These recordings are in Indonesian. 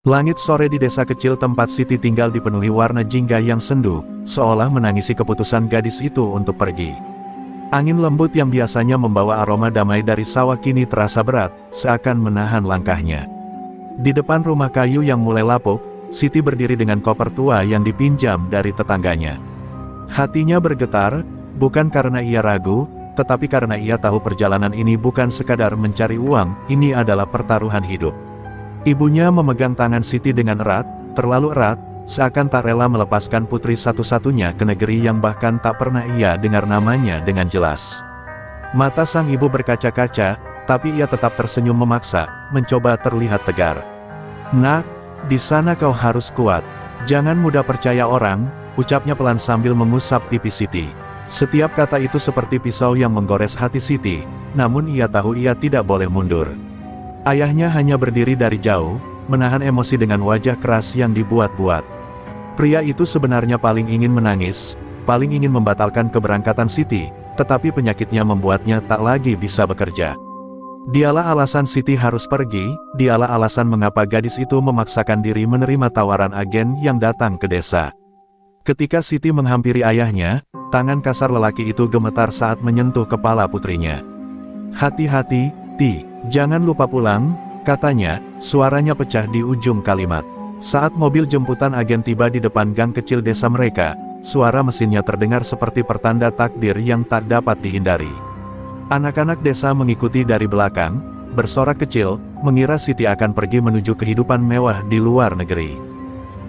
Langit sore di desa kecil tempat Siti tinggal dipenuhi warna jingga yang sendu, seolah menangisi keputusan gadis itu untuk pergi. Angin lembut yang biasanya membawa aroma damai dari sawah kini terasa berat, seakan menahan langkahnya. Di depan rumah kayu yang mulai lapuk, Siti berdiri dengan koper tua yang dipinjam dari tetangganya. Hatinya bergetar, bukan karena ia ragu, tetapi karena ia tahu perjalanan ini bukan sekadar mencari uang, ini adalah pertaruhan hidup. Ibunya memegang tangan Siti dengan erat, terlalu erat, seakan tak rela melepaskan putri satu-satunya ke negeri yang bahkan tak pernah ia dengar namanya dengan jelas. Mata sang ibu berkaca-kaca, tapi ia tetap tersenyum memaksa, mencoba terlihat tegar. "Nak, di sana kau harus kuat. Jangan mudah percaya orang," ucapnya pelan sambil mengusap pipi Siti. Setiap kata itu seperti pisau yang menggores hati Siti, namun ia tahu ia tidak boleh mundur. Ayahnya hanya berdiri dari jauh, menahan emosi dengan wajah keras yang dibuat-buat. Pria itu sebenarnya paling ingin menangis, paling ingin membatalkan keberangkatan Siti, tetapi penyakitnya membuatnya tak lagi bisa bekerja. Dialah alasan Siti harus pergi, dialah alasan mengapa gadis itu memaksakan diri menerima tawaran agen yang datang ke desa. Ketika Siti menghampiri ayahnya, tangan kasar lelaki itu gemetar saat menyentuh kepala putrinya. "Hati-hati, Ti, jangan lupa pulang," katanya, suaranya pecah di ujung kalimat. Saat mobil jemputan agen tiba di depan gang kecil desa mereka, suara mesinnya terdengar seperti pertanda takdir yang tak dapat dihindari. Anak-anak desa mengikuti dari belakang, bersorak kecil, mengira Siti akan pergi menuju kehidupan mewah di luar negeri.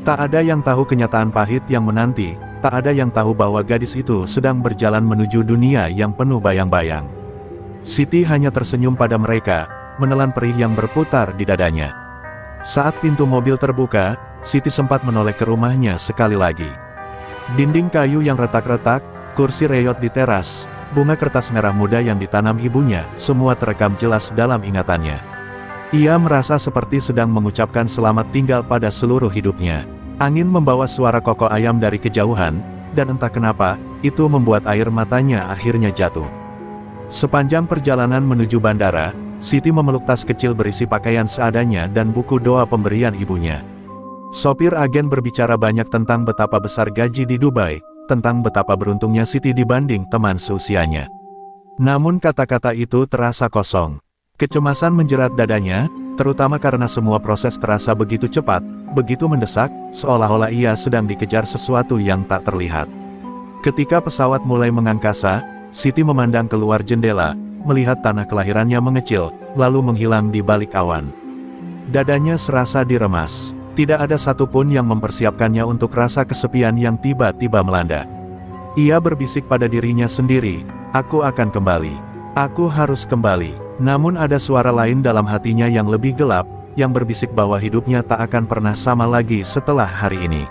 Tak ada yang tahu kenyataan pahit yang menanti, tak ada yang tahu bahwa gadis itu sedang berjalan menuju dunia yang penuh bayang-bayang. Siti hanya tersenyum pada mereka, menelan perih yang berputar di dadanya. Saat pintu mobil terbuka, Siti sempat menoleh ke rumahnya sekali lagi. Dinding kayu yang retak-retak, kursi reyot di teras, bunga kertas merah muda yang ditanam ibunya, semua terekam jelas dalam ingatannya. Ia merasa seperti sedang mengucapkan selamat tinggal pada seluruh hidupnya. Angin membawa suara kokok ayam dari kejauhan, dan entah kenapa, itu membuat air matanya akhirnya jatuh. Sepanjang perjalanan menuju bandara, Siti memeluk tas kecil berisi pakaian seadanya dan buku doa pemberian ibunya. Sopir agen berbicara banyak tentang betapa besar gaji di Dubai, tentang betapa beruntungnya Siti dibanding teman seusianya. Namun kata-kata itu terasa kosong. Kecemasan menjerat dadanya, terutama karena semua proses terasa begitu cepat, begitu mendesak, seolah-olah ia sedang dikejar sesuatu yang tak terlihat. Ketika pesawat mulai mengangkasa, Siti memandang keluar jendela, melihat tanah kelahirannya mengecil, lalu menghilang di balik awan. Dadanya serasa diremas. Tidak ada satupun yang mempersiapkannya untuk rasa kesepian yang tiba-tiba melanda. Ia berbisik pada dirinya sendiri, "Aku akan kembali. Aku harus kembali." Namun ada suara lain dalam hatinya yang lebih gelap, yang berbisik bahwa hidupnya tak akan pernah sama lagi setelah hari ini.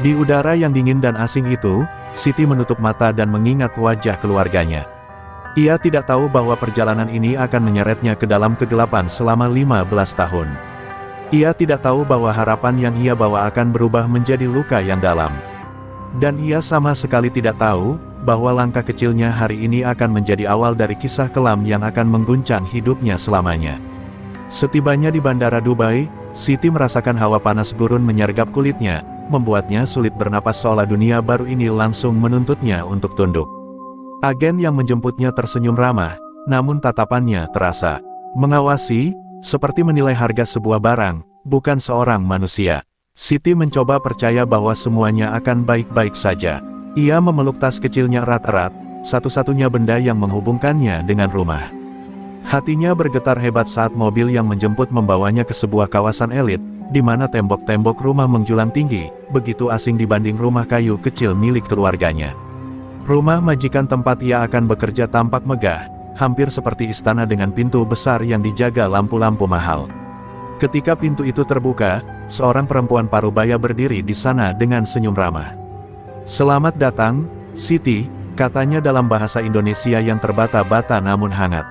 Di udara yang dingin dan asing itu, Siti menutup mata dan mengingat wajah keluarganya. Ia tidak tahu bahwa perjalanan ini akan menyeretnya ke dalam kegelapan selama 15 tahun. Ia tidak tahu bahwa harapan yang ia bawa akan berubah menjadi luka yang dalam. Dan ia sama sekali tidak tahu, bahwa langkah kecilnya hari ini akan menjadi awal dari kisah kelam yang akan mengguncang hidupnya selamanya. Setibanya di bandara Dubai, Siti merasakan hawa panas gurun menyergap kulitnya, membuatnya sulit bernapas seolah dunia baru ini langsung menuntutnya untuk tunduk. Agen yang menjemputnya tersenyum ramah, namun tatapannya terasa mengawasi, seperti menilai harga sebuah barang, bukan seorang manusia. Siti mencoba percaya bahwa semuanya akan baik-baik saja. Ia memeluk tas kecilnya erat-erat, satu-satunya benda yang menghubungkannya dengan rumah. Hatinya bergetar hebat saat mobil yang menjemput membawanya ke sebuah kawasan elit, di mana tembok-tembok rumah menjulang tinggi, begitu asing dibanding rumah kayu kecil milik keluarganya. Rumah majikan tempat ia akan bekerja tampak megah, hampir seperti istana dengan pintu besar yang dijaga lampu-lampu mahal. Ketika pintu itu terbuka, seorang perempuan parubaya berdiri di sana dengan senyum ramah. "Selamat datang, Siti," katanya dalam bahasa Indonesia yang terbata-bata namun hangat.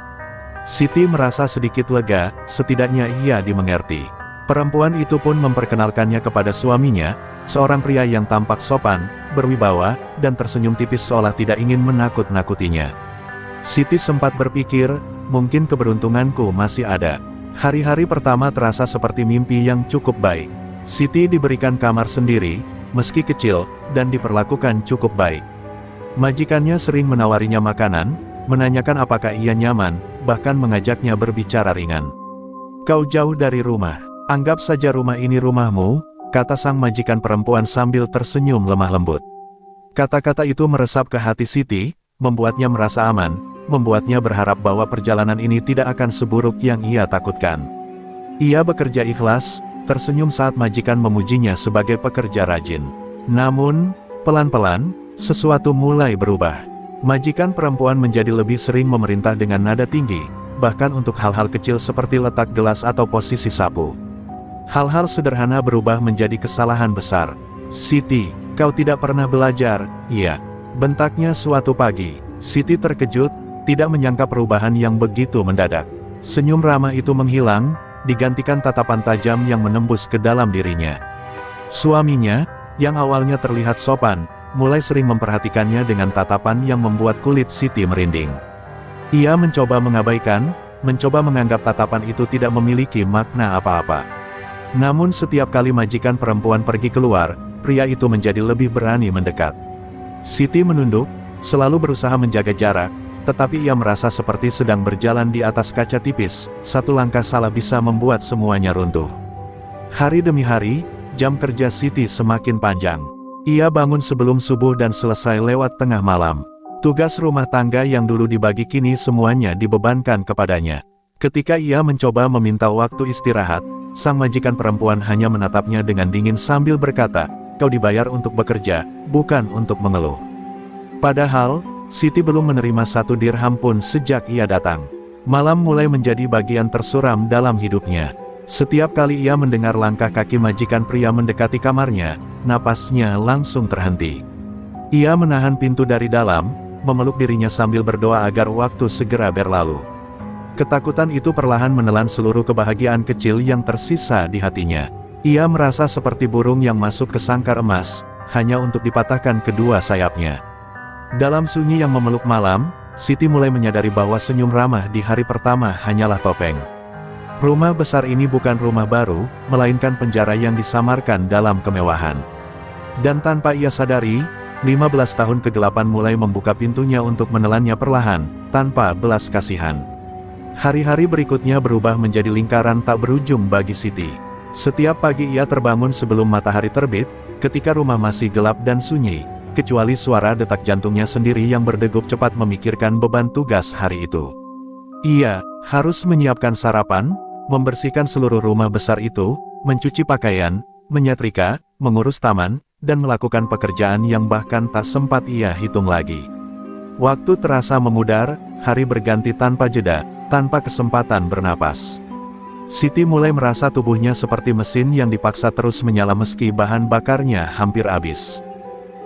Siti merasa sedikit lega, setidaknya ia dimengerti. Perempuan itu pun memperkenalkannya kepada suaminya, seorang pria yang tampak sopan, berwibawa, dan tersenyum tipis seolah tidak ingin menakut-nakutinya. Siti sempat berpikir, mungkin keberuntunganku masih ada. Hari-hari pertama terasa seperti mimpi yang cukup baik. Siti diberikan kamar sendiri, meski kecil, dan diperlakukan cukup baik. Majikannya sering menawarinya makanan, menanyakan apakah ia nyaman, bahkan mengajaknya berbicara ringan. "Kau jauh dari rumah. Anggap saja rumah ini rumahmu," kata sang majikan perempuan sambil tersenyum lemah lembut. Kata-kata itu meresap ke hati Siti, membuatnya merasa aman, membuatnya berharap bahwa perjalanan ini tidak akan seburuk yang ia takutkan. Ia bekerja ikhlas, tersenyum saat majikan memujinya sebagai pekerja rajin. Namun, pelan-pelan, sesuatu mulai berubah. Majikan perempuan menjadi lebih sering memerintah dengan nada tinggi, bahkan untuk hal-hal kecil seperti letak gelas atau posisi sapu. Hal-hal sederhana berubah menjadi kesalahan besar. "Siti, kau tidak pernah belajar?" "Iya," bentaknya suatu pagi. Siti terkejut, tidak menyangka perubahan yang begitu mendadak. Senyum ramah itu menghilang, digantikan tatapan tajam yang menembus ke dalam dirinya. Suaminya, yang awalnya terlihat sopan, mulai sering memperhatikannya dengan tatapan yang membuat kulit Siti merinding. Ia mencoba mengabaikan, mencoba menganggap tatapan itu tidak memiliki makna apa-apa. Namun setiap kali majikan perempuan pergi keluar, pria itu menjadi lebih berani mendekat. Siti menunduk, selalu berusaha menjaga jarak, tetapi ia merasa seperti sedang berjalan di atas kaca tipis, satu langkah salah bisa membuat semuanya runtuh. Hari demi hari, jam kerja Siti semakin panjang. Ia bangun sebelum subuh dan selesai lewat tengah malam. Tugas rumah tangga yang dulu dibagi kini semuanya dibebankan kepadanya. Ketika ia mencoba meminta waktu istirahat, sang majikan perempuan hanya menatapnya dengan dingin sambil berkata, "Kau dibayar untuk bekerja, bukan untuk mengeluh." Padahal, Siti belum menerima 1 dirham pun sejak ia datang. Malam mulai menjadi bagian tersuram dalam hidupnya. Setiap kali ia mendengar langkah kaki majikan pria mendekati kamarnya, napasnya langsung terhenti. Ia menahan pintu dari dalam, memeluk dirinya sambil berdoa agar waktu segera berlalu. Ketakutan itu perlahan menelan seluruh kebahagiaan kecil yang tersisa di hatinya. Ia merasa seperti burung yang masuk ke sangkar emas, hanya untuk dipatahkan kedua sayapnya. Dalam sunyi yang memeluk malam, Siti mulai menyadari bahwa senyum ramah di hari pertama hanyalah topeng. Rumah besar ini bukan rumah baru, melainkan penjara yang disamarkan dalam kemewahan. Dan tanpa ia sadari, 15 tahun kegelapan mulai membuka pintunya untuk menelannya perlahan, tanpa belas kasihan. Hari-hari berikutnya berubah menjadi lingkaran tak berujung bagi Siti. Setiap pagi ia terbangun sebelum matahari terbit, ketika rumah masih gelap dan sunyi, kecuali suara detak jantungnya sendiri yang berdegup cepat memikirkan beban tugas hari itu. Ia harus menyiapkan sarapan, membersihkan seluruh rumah besar itu, mencuci pakaian, menyetrika, mengurus taman, dan melakukan pekerjaan yang bahkan tak sempat ia hitung lagi. Waktu terasa memudar, hari berganti tanpa jeda, tanpa kesempatan bernapas. Siti mulai merasa tubuhnya seperti mesin yang dipaksa terus menyala meski bahan bakarnya hampir habis.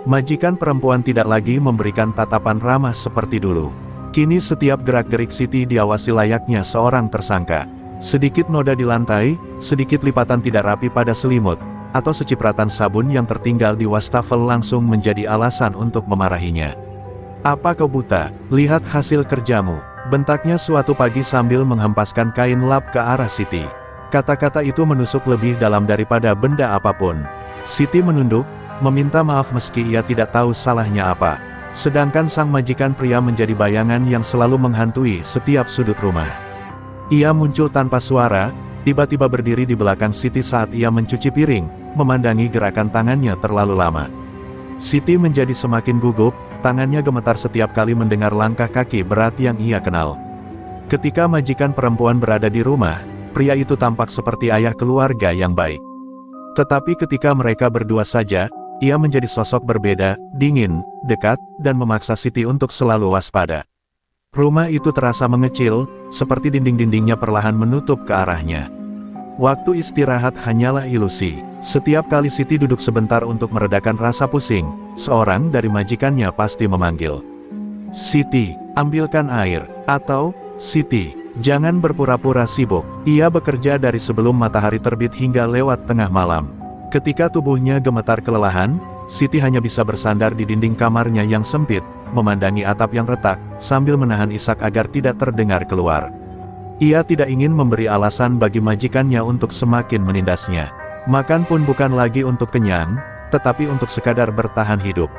Majikan perempuan tidak lagi memberikan tatapan ramah seperti dulu. Kini setiap gerak-gerik Siti diawasi layaknya seorang tersangka. Sedikit noda di lantai, sedikit lipatan tidak rapi pada selimut, atau secipratan sabun yang tertinggal di wastafel langsung menjadi alasan untuk memarahinya. "Apa kau buta? Lihat hasil kerjamu," bentaknya suatu pagi sambil menghempaskan kain lap ke arah Siti. Kata-kata itu menusuk lebih dalam daripada benda apapun. Siti menunduk, meminta maaf meski ia tidak tahu salahnya apa. Sedangkan sang majikan pria menjadi bayangan yang selalu menghantui setiap sudut rumah. Ia muncul tanpa suara, tiba-tiba berdiri di belakang Siti saat ia mencuci piring, memandangi gerakan tangannya terlalu lama. Siti menjadi semakin gugup, tangannya gemetar setiap kali mendengar langkah kaki berat yang ia kenal. Ketika majikan perempuan berada di rumah, pria itu tampak seperti ayah keluarga yang baik. Tetapi ketika mereka berdua saja, ia menjadi sosok berbeda, dingin, dekat, dan memaksa Siti untuk selalu waspada. Rumah itu terasa mengecil, seperti dinding-dindingnya perlahan menutup ke arahnya. Waktu istirahat hanyalah ilusi. Setiap kali Siti duduk sebentar untuk meredakan rasa pusing, seorang dari majikannya pasti memanggil, "Siti, ambilkan air," atau, "Siti, jangan berpura-pura sibuk." Ia bekerja dari sebelum matahari terbit hingga lewat tengah malam. Ketika tubuhnya gemetar kelelahan, Siti hanya bisa bersandar di dinding kamarnya yang sempit, memandangi atap yang retak, sambil menahan isak agar tidak terdengar keluar. Ia tidak ingin memberi alasan bagi majikannya untuk semakin menindasnya. Makan pun bukan lagi untuk kenyang, tetapi untuk sekadar bertahan hidup.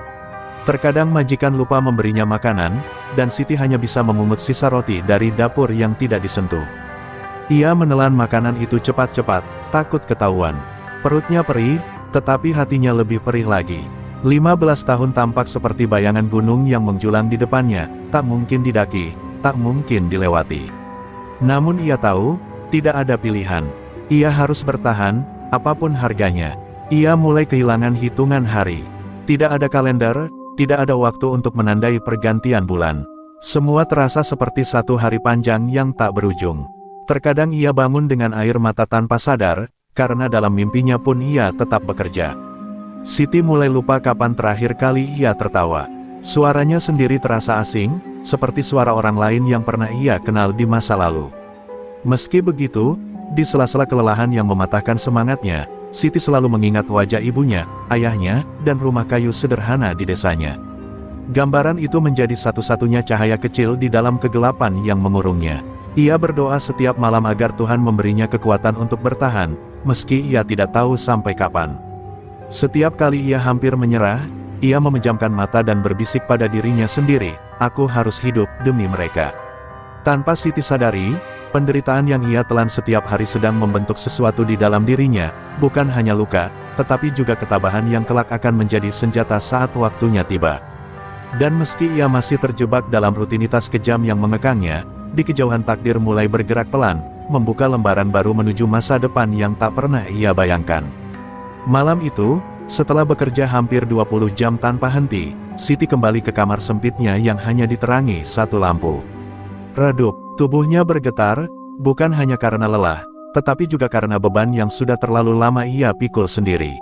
Terkadang majikan lupa memberinya makanan, dan Siti hanya bisa memungut sisa roti dari dapur yang tidak disentuh. Ia menelan makanan itu cepat-cepat, takut ketahuan. Perutnya perih, tetapi hatinya lebih perih lagi. 15 tahun tampak seperti bayangan gunung yang menjulang di depannya, tak mungkin didaki, tak mungkin dilewati. Namun ia tahu, tidak ada pilihan. Ia harus bertahan, apapun harganya. Ia mulai kehilangan hitungan hari. Tidak ada kalender, tidak ada waktu untuk menandai pergantian bulan. Semua terasa seperti satu hari panjang yang tak berujung. Terkadang ia bangun dengan air mata tanpa sadar, karena dalam mimpinya pun ia tetap bekerja. Siti mulai lupa kapan terakhir kali ia tertawa. Suaranya sendiri terasa asing, seperti suara orang lain yang pernah ia kenal di masa lalu. Meski begitu, di sela-sela kelelahan yang mematahkan semangatnya, Siti selalu mengingat wajah ibunya, ayahnya, dan rumah kayu sederhana di desanya. Gambaran itu menjadi satu-satunya cahaya kecil di dalam kegelapan yang mengurungnya. Ia berdoa setiap malam agar Tuhan memberinya kekuatan untuk bertahan, meski ia tidak tahu sampai kapan. Setiap kali ia hampir menyerah, ia memejamkan mata dan berbisik pada dirinya sendiri, "Aku harus hidup demi mereka." Tanpa Siti sadari, penderitaan yang ia telan setiap hari sedang membentuk sesuatu di dalam dirinya, bukan hanya luka, tetapi juga ketabahan yang kelak akan menjadi senjata saat waktunya tiba. Dan meski ia masih terjebak dalam rutinitas kejam yang mengekangnya, di kejauhan takdir mulai bergerak pelan, membuka lembaran baru menuju masa depan yang tak pernah ia bayangkan. Malam itu, setelah bekerja hampir 20 jam tanpa henti, Siti kembali ke kamar sempitnya yang hanya diterangi satu lampu. Redup, tubuhnya bergetar, bukan hanya karena lelah, tetapi juga karena beban yang sudah terlalu lama ia pikul sendiri.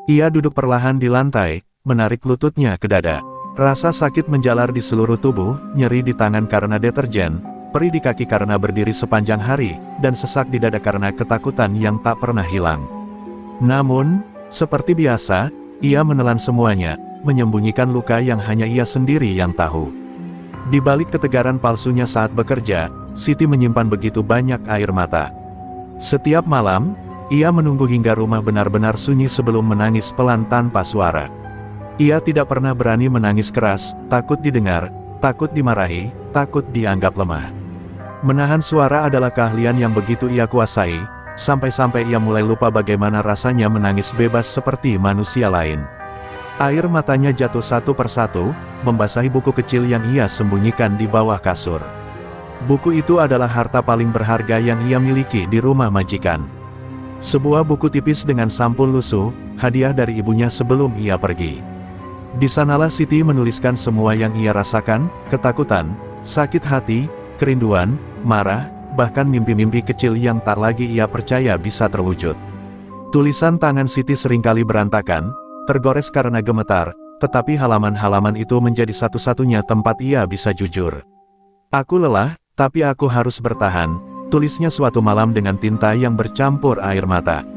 Ia duduk perlahan di lantai, menarik lututnya ke dada. Rasa sakit menjalar di seluruh tubuh, nyeri di tangan karena deterjen, perih di kaki karena berdiri sepanjang hari, dan sesak di dada karena ketakutan yang tak pernah hilang. Namun, seperti biasa, ia menelan semuanya, menyembunyikan luka yang hanya ia sendiri yang tahu. Di balik ketegaran palsunya saat bekerja, Siti menyimpan begitu banyak air mata. Setiap malam, ia menunggu hingga rumah benar-benar sunyi sebelum menangis pelan tanpa suara. Ia tidak pernah berani menangis keras, takut didengar, takut dimarahi, takut dianggap lemah. Menahan suara adalah keahlian yang begitu ia kuasai, sampai-sampai ia mulai lupa bagaimana rasanya menangis bebas seperti manusia lain. Air matanya jatuh satu persatu, membasahi buku kecil yang ia sembunyikan di bawah kasur. Buku itu adalah harta paling berharga yang ia miliki di rumah majikan. Sebuah buku tipis dengan sampul lusuh, hadiah dari ibunya sebelum ia pergi. Di sanalah Siti menuliskan semua yang ia rasakan, ketakutan, sakit hati, kerinduan, marah, bahkan mimpi-mimpi kecil yang tak lagi ia percaya bisa terwujud. Tulisan tangan Siti seringkali berantakan, tergores karena gemetar, tetapi halaman-halaman itu menjadi satu-satunya tempat ia bisa jujur. "Aku lelah, tapi aku harus bertahan," tulisnya suatu malam dengan tinta yang bercampur air mata.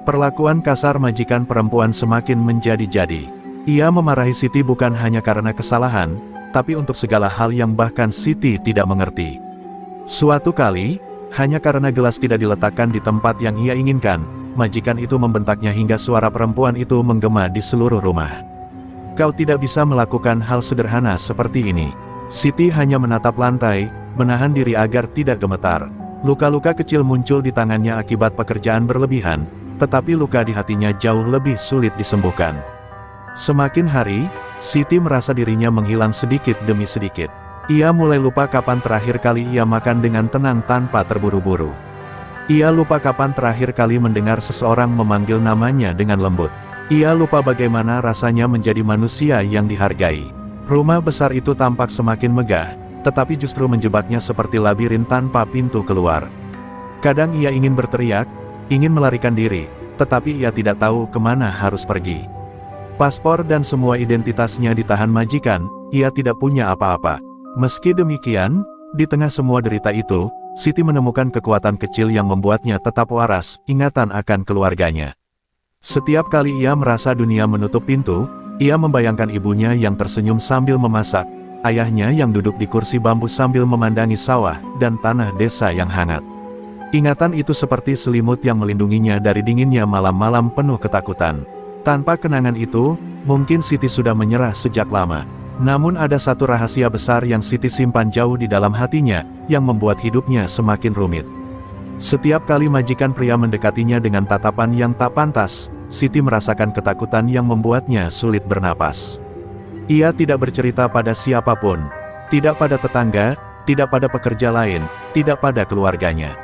Perlakuan kasar majikan perempuan semakin menjadi-jadi. Ia memarahi Siti bukan hanya karena kesalahan, tapi untuk segala hal yang bahkan Siti tidak mengerti. Suatu kali, hanya karena gelas tidak diletakkan di tempat yang ia inginkan, majikan itu membentaknya hingga suara perempuan itu menggema di seluruh rumah. "Kau tidak bisa melakukan hal sederhana seperti ini." Siti hanya menatap lantai, menahan diri agar tidak gemetar. Luka-luka kecil muncul di tangannya akibat pekerjaan berlebihan, tetapi luka di hatinya jauh lebih sulit disembuhkan. Semakin hari, Siti merasa dirinya menghilang sedikit demi sedikit. Ia mulai lupa kapan terakhir kali ia makan dengan tenang tanpa terburu-buru. Ia lupa kapan terakhir kali mendengar seseorang memanggil namanya dengan lembut. Ia lupa bagaimana rasanya menjadi manusia yang dihargai. Rumah besar itu tampak semakin megah, tetapi justru menjebaknya seperti labirin tanpa pintu keluar. Kadang ia ingin berteriak, ingin melarikan diri, tetapi ia tidak tahu kemana harus pergi. Paspor dan semua identitasnya ditahan majikan, ia tidak punya apa-apa. Meski demikian, di tengah semua derita itu, Siti menemukan kekuatan kecil yang membuatnya tetap waras, ingatan akan keluarganya. Setiap kali ia merasa dunia menutup pintu, ia membayangkan ibunya yang tersenyum sambil memasak, ayahnya yang duduk di kursi bambu sambil memandangi sawah dan tanah desa yang hangat. Ingatan itu seperti selimut yang melindunginya dari dinginnya malam-malam penuh ketakutan. Tanpa kenangan itu, mungkin Siti sudah menyerah sejak lama. Namun ada satu rahasia besar yang Siti simpan jauh di dalam hatinya, yang membuat hidupnya semakin rumit. Setiap kali majikan pria mendekatinya dengan tatapan yang tak pantas, Siti merasakan ketakutan yang membuatnya sulit bernapas. Ia tidak bercerita pada siapapun, tidak pada tetangga, tidak pada pekerja lain, tidak pada keluarganya.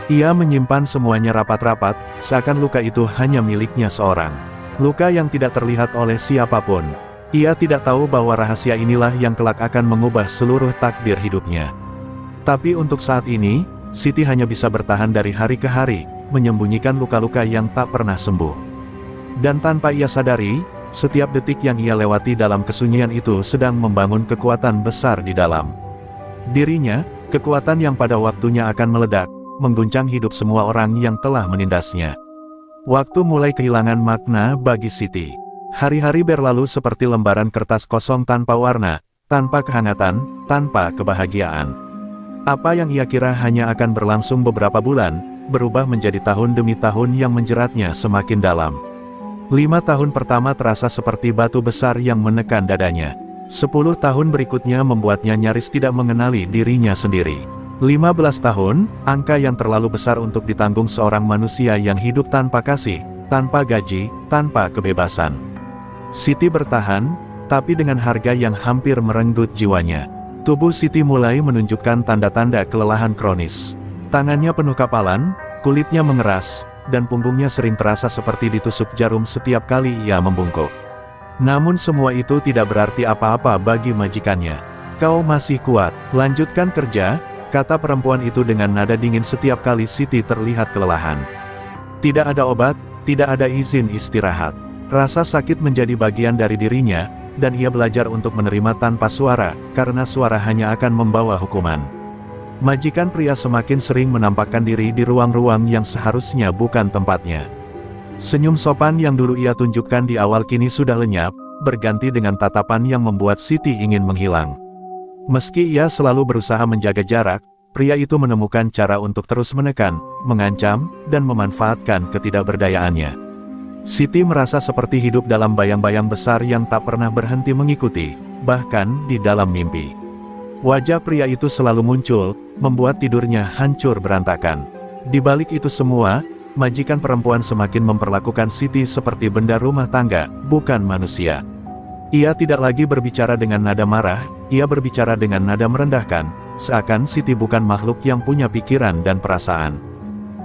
Ia menyimpan semuanya rapat-rapat, seakan luka itu hanya miliknya seorang. Luka yang tidak terlihat oleh siapapun. Ia tidak tahu bahwa rahasia inilah yang kelak akan mengubah seluruh takdir hidupnya. Tapi untuk saat ini, Siti hanya bisa bertahan dari hari ke hari, menyembunyikan luka-luka yang tak pernah sembuh. Dan tanpa ia sadari, setiap detik yang ia lewati dalam kesunyian itu sedang membangun kekuatan besar di dalam dirinya, kekuatan yang pada waktunya akan meledak, mengguncang hidup semua orang yang telah menindasnya. Waktu mulai kehilangan makna bagi Siti. Hari-hari berlalu seperti lembaran kertas kosong tanpa warna, tanpa kehangatan, tanpa kebahagiaan. Apa yang ia kira hanya akan berlangsung beberapa bulan, berubah menjadi tahun demi tahun yang menjeratnya semakin dalam. 5 tahun pertama terasa seperti batu besar yang menekan dadanya. 10 tahun berikutnya membuatnya nyaris tidak mengenali dirinya sendiri. 15 tahun, angka yang terlalu besar untuk ditanggung seorang manusia yang hidup tanpa kasih, tanpa gaji, tanpa kebebasan. Siti bertahan, tapi dengan harga yang hampir merenggut jiwanya. Tubuh Siti mulai menunjukkan tanda-tanda kelelahan kronis. Tangannya penuh kapalan, kulitnya mengeras, dan punggungnya sering terasa seperti ditusuk jarum setiap kali ia membungkuk. Namun semua itu tidak berarti apa-apa bagi majikannya. "Kau masih kuat, lanjutkan kerja," kata perempuan itu dengan nada dingin setiap kali Siti terlihat kelelahan. Tidak ada obat, tidak ada izin istirahat. Rasa sakit menjadi bagian dari dirinya, dan ia belajar untuk menerima tanpa suara, karena suara hanya akan membawa hukuman. Majikan pria semakin sering menampakkan diri di ruang-ruang yang seharusnya bukan tempatnya. Senyum sopan yang dulu ia tunjukkan di awal kini sudah lenyap, berganti dengan tatapan yang membuat Siti ingin menghilang. Meski ia selalu berusaha menjaga jarak, pria itu menemukan cara untuk terus menekan, mengancam, dan memanfaatkan ketidakberdayaannya. Siti merasa seperti hidup dalam bayang-bayang besar yang tak pernah berhenti mengikuti, bahkan di dalam mimpi. Wajah pria itu selalu muncul, membuat tidurnya hancur berantakan. Di balik itu semua, majikan perempuan semakin memperlakukan Siti seperti benda rumah tangga, bukan manusia. Ia tidak lagi berbicara dengan nada marah, ia berbicara dengan nada merendahkan, seakan Siti bukan makhluk yang punya pikiran dan perasaan.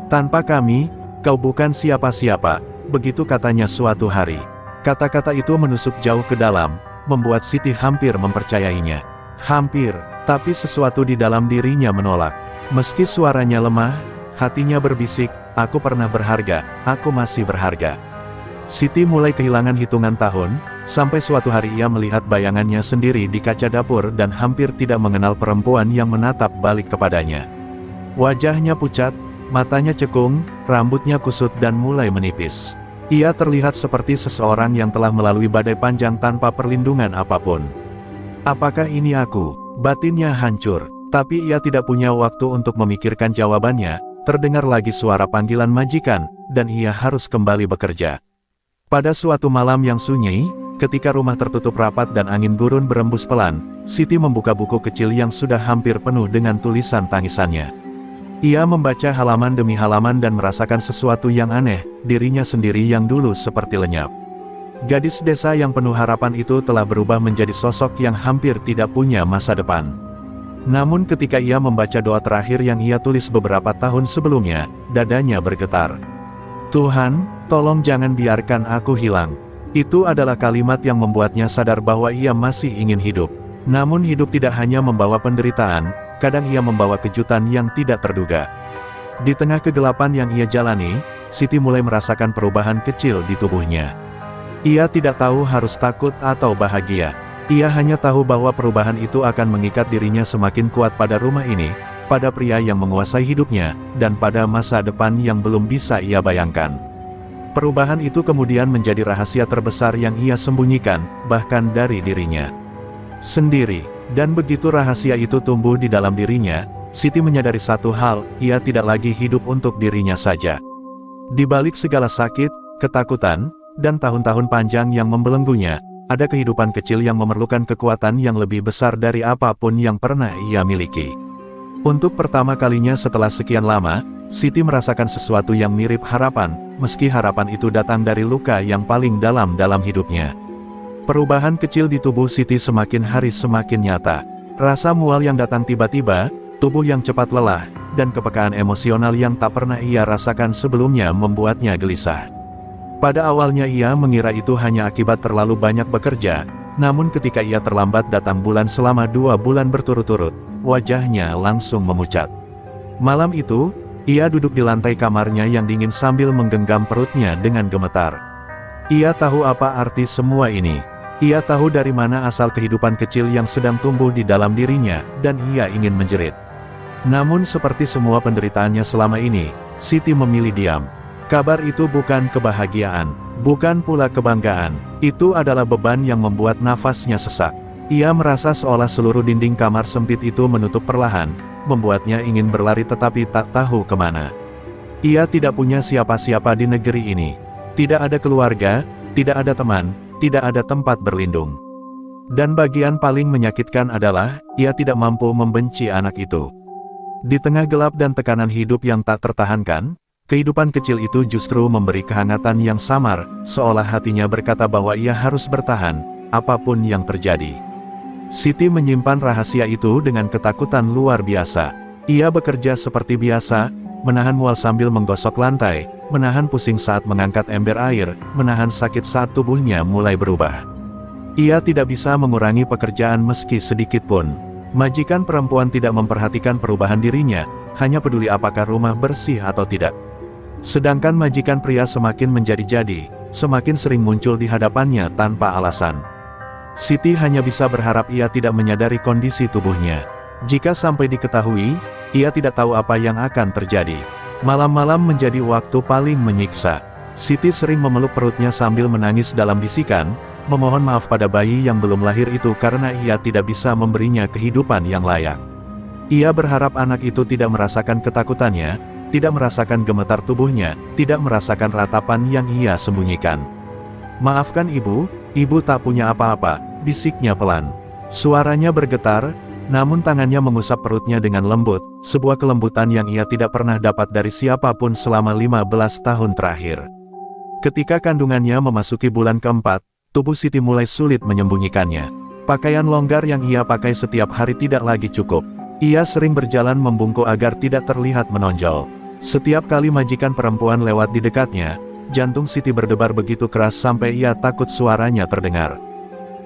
"Tanpa kami, kau bukan siapa-siapa," begitu katanya suatu hari. Kata-kata itu menusuk jauh ke dalam, membuat Siti hampir mempercayainya. Hampir, tapi sesuatu di dalam dirinya menolak. Meski suaranya lemah, hatinya berbisik, "Aku pernah berharga, aku masih berharga." Siti mulai kehilangan hitungan tahun, sampai suatu hari ia melihat bayangannya sendiri di kaca dapur dan hampir tidak mengenal perempuan yang menatap balik kepadanya. Wajahnya pucat, matanya cekung, rambutnya kusut dan mulai menipis. Ia terlihat seperti seseorang yang telah melalui badai panjang tanpa perlindungan apapun. "Apakah ini aku?" Batinnya hancur, tapi ia tidak punya waktu untuk memikirkan jawabannya. Terdengar lagi suara panggilan majikan, dan ia harus kembali bekerja. Pada suatu malam yang sunyi, ketika rumah tertutup rapat dan angin gurun berembus pelan, Siti membuka buku kecil yang sudah hampir penuh dengan tulisan tangisannya. Ia membaca halaman demi halaman dan merasakan sesuatu yang aneh, dirinya sendiri yang dulu seperti lenyap. Gadis desa yang penuh harapan itu telah berubah menjadi sosok yang hampir tidak punya masa depan. Namun ketika ia membaca doa terakhir yang ia tulis beberapa tahun sebelumnya, dadanya bergetar. "Tuhan, tolong jangan biarkan aku hilang." Itu adalah kalimat yang membuatnya sadar bahwa ia masih ingin hidup. Namun hidup tidak hanya membawa penderitaan, kadang ia membawa kejutan yang tidak terduga. Di tengah kegelapan yang ia jalani, Siti mulai merasakan perubahan kecil di tubuhnya. Ia tidak tahu harus takut atau bahagia. Ia hanya tahu bahwa perubahan itu akan mengikat dirinya semakin kuat pada rumah ini, pada pria yang menguasai hidupnya, dan pada masa depan yang belum bisa ia bayangkan. Perubahan itu kemudian menjadi rahasia terbesar yang ia sembunyikan, bahkan dari dirinya. sendiri. Dan begitu rahasia itu tumbuh di dalam dirinya, Siti menyadari satu hal, ia tidak lagi hidup untuk dirinya saja. Di balik segala sakit, ketakutan, dan tahun-tahun panjang yang membelenggunya, ada kehidupan kecil yang memerlukan kekuatan yang lebih besar dari apapun yang pernah ia miliki. Untuk pertama kalinya setelah sekian lama, Siti merasakan sesuatu yang mirip harapan, meski harapan itu datang dari luka yang paling dalam hidupnya. Perubahan kecil di tubuh Siti semakin hari semakin nyata. Rasa mual yang datang tiba-tiba, tubuh yang cepat lelah, dan kepekaan emosional yang tak pernah ia rasakan sebelumnya membuatnya gelisah. Pada awalnya ia mengira itu hanya akibat terlalu banyak bekerja, namun ketika ia terlambat datang bulan selama 2 bulan berturut-turut, wajahnya langsung memucat. Malam itu, ia duduk di lantai kamarnya yang dingin sambil menggenggam perutnya dengan gemetar. Ia tahu apa arti semua ini. Ia tahu dari mana asal kehidupan kecil yang sedang tumbuh di dalam dirinya, dan ia ingin menjerit. Namun seperti semua penderitaannya selama ini, Siti memilih diam. Kabar itu bukan kebahagiaan, bukan pula kebanggaan. Itu adalah beban yang membuat nafasnya sesak. Ia merasa seolah seluruh dinding kamar sempit itu menutup perlahan, membuatnya ingin berlari tetapi tak tahu kemana. Ia tidak punya siapa-siapa di negeri ini. Tidak ada keluarga, tidak ada teman, tidak ada tempat berlindung. Dan bagian paling menyakitkan adalah, ia tidak mampu membenci anak itu. Di tengah gelap dan tekanan hidup yang tak tertahankan, kehidupan kecil itu justru memberi kehangatan yang samar, seolah hatinya berkata bahwa ia harus bertahan, apapun yang terjadi. Siti menyimpan rahasia itu dengan ketakutan luar biasa. Ia bekerja seperti biasa, menahan mual sambil menggosok lantai, menahan pusing saat mengangkat ember air, menahan sakit saat tubuhnya mulai berubah. Ia tidak bisa mengurangi pekerjaan meski sedikit pun. Majikan perempuan tidak memperhatikan perubahan dirinya, hanya peduli apakah rumah bersih atau tidak. Sedangkan majikan pria semakin menjadi-jadi, semakin sering muncul di hadapannya tanpa alasan. Siti hanya bisa berharap ia tidak menyadari kondisi tubuhnya. Jika sampai diketahui, ia tidak tahu apa yang akan terjadi. Malam-malam menjadi waktu paling menyiksa. Siti sering memeluk perutnya sambil menangis dalam bisikan, memohon maaf pada bayi yang belum lahir itu karena ia tidak bisa memberinya kehidupan yang layak. Ia berharap anak itu tidak merasakan ketakutannya, tidak merasakan gemetar tubuhnya, tidak merasakan ratapan yang ia sembunyikan. "Maafkan ibu, ibu tak punya apa-apa," bisiknya pelan. Suaranya bergetar, namun tangannya mengusap perutnya dengan lembut, sebuah kelembutan yang ia tidak pernah dapat dari siapapun selama 15 tahun terakhir. Ketika kandungannya memasuki bulan keempat, tubuh Siti mulai sulit menyembunyikannya. Pakaian longgar yang ia pakai setiap hari tidak lagi cukup. Ia sering berjalan membungkuk agar tidak terlihat menonjol. Setiap kali majikan perempuan lewat di dekatnya, jantung Siti berdebar begitu keras sampai ia takut suaranya terdengar.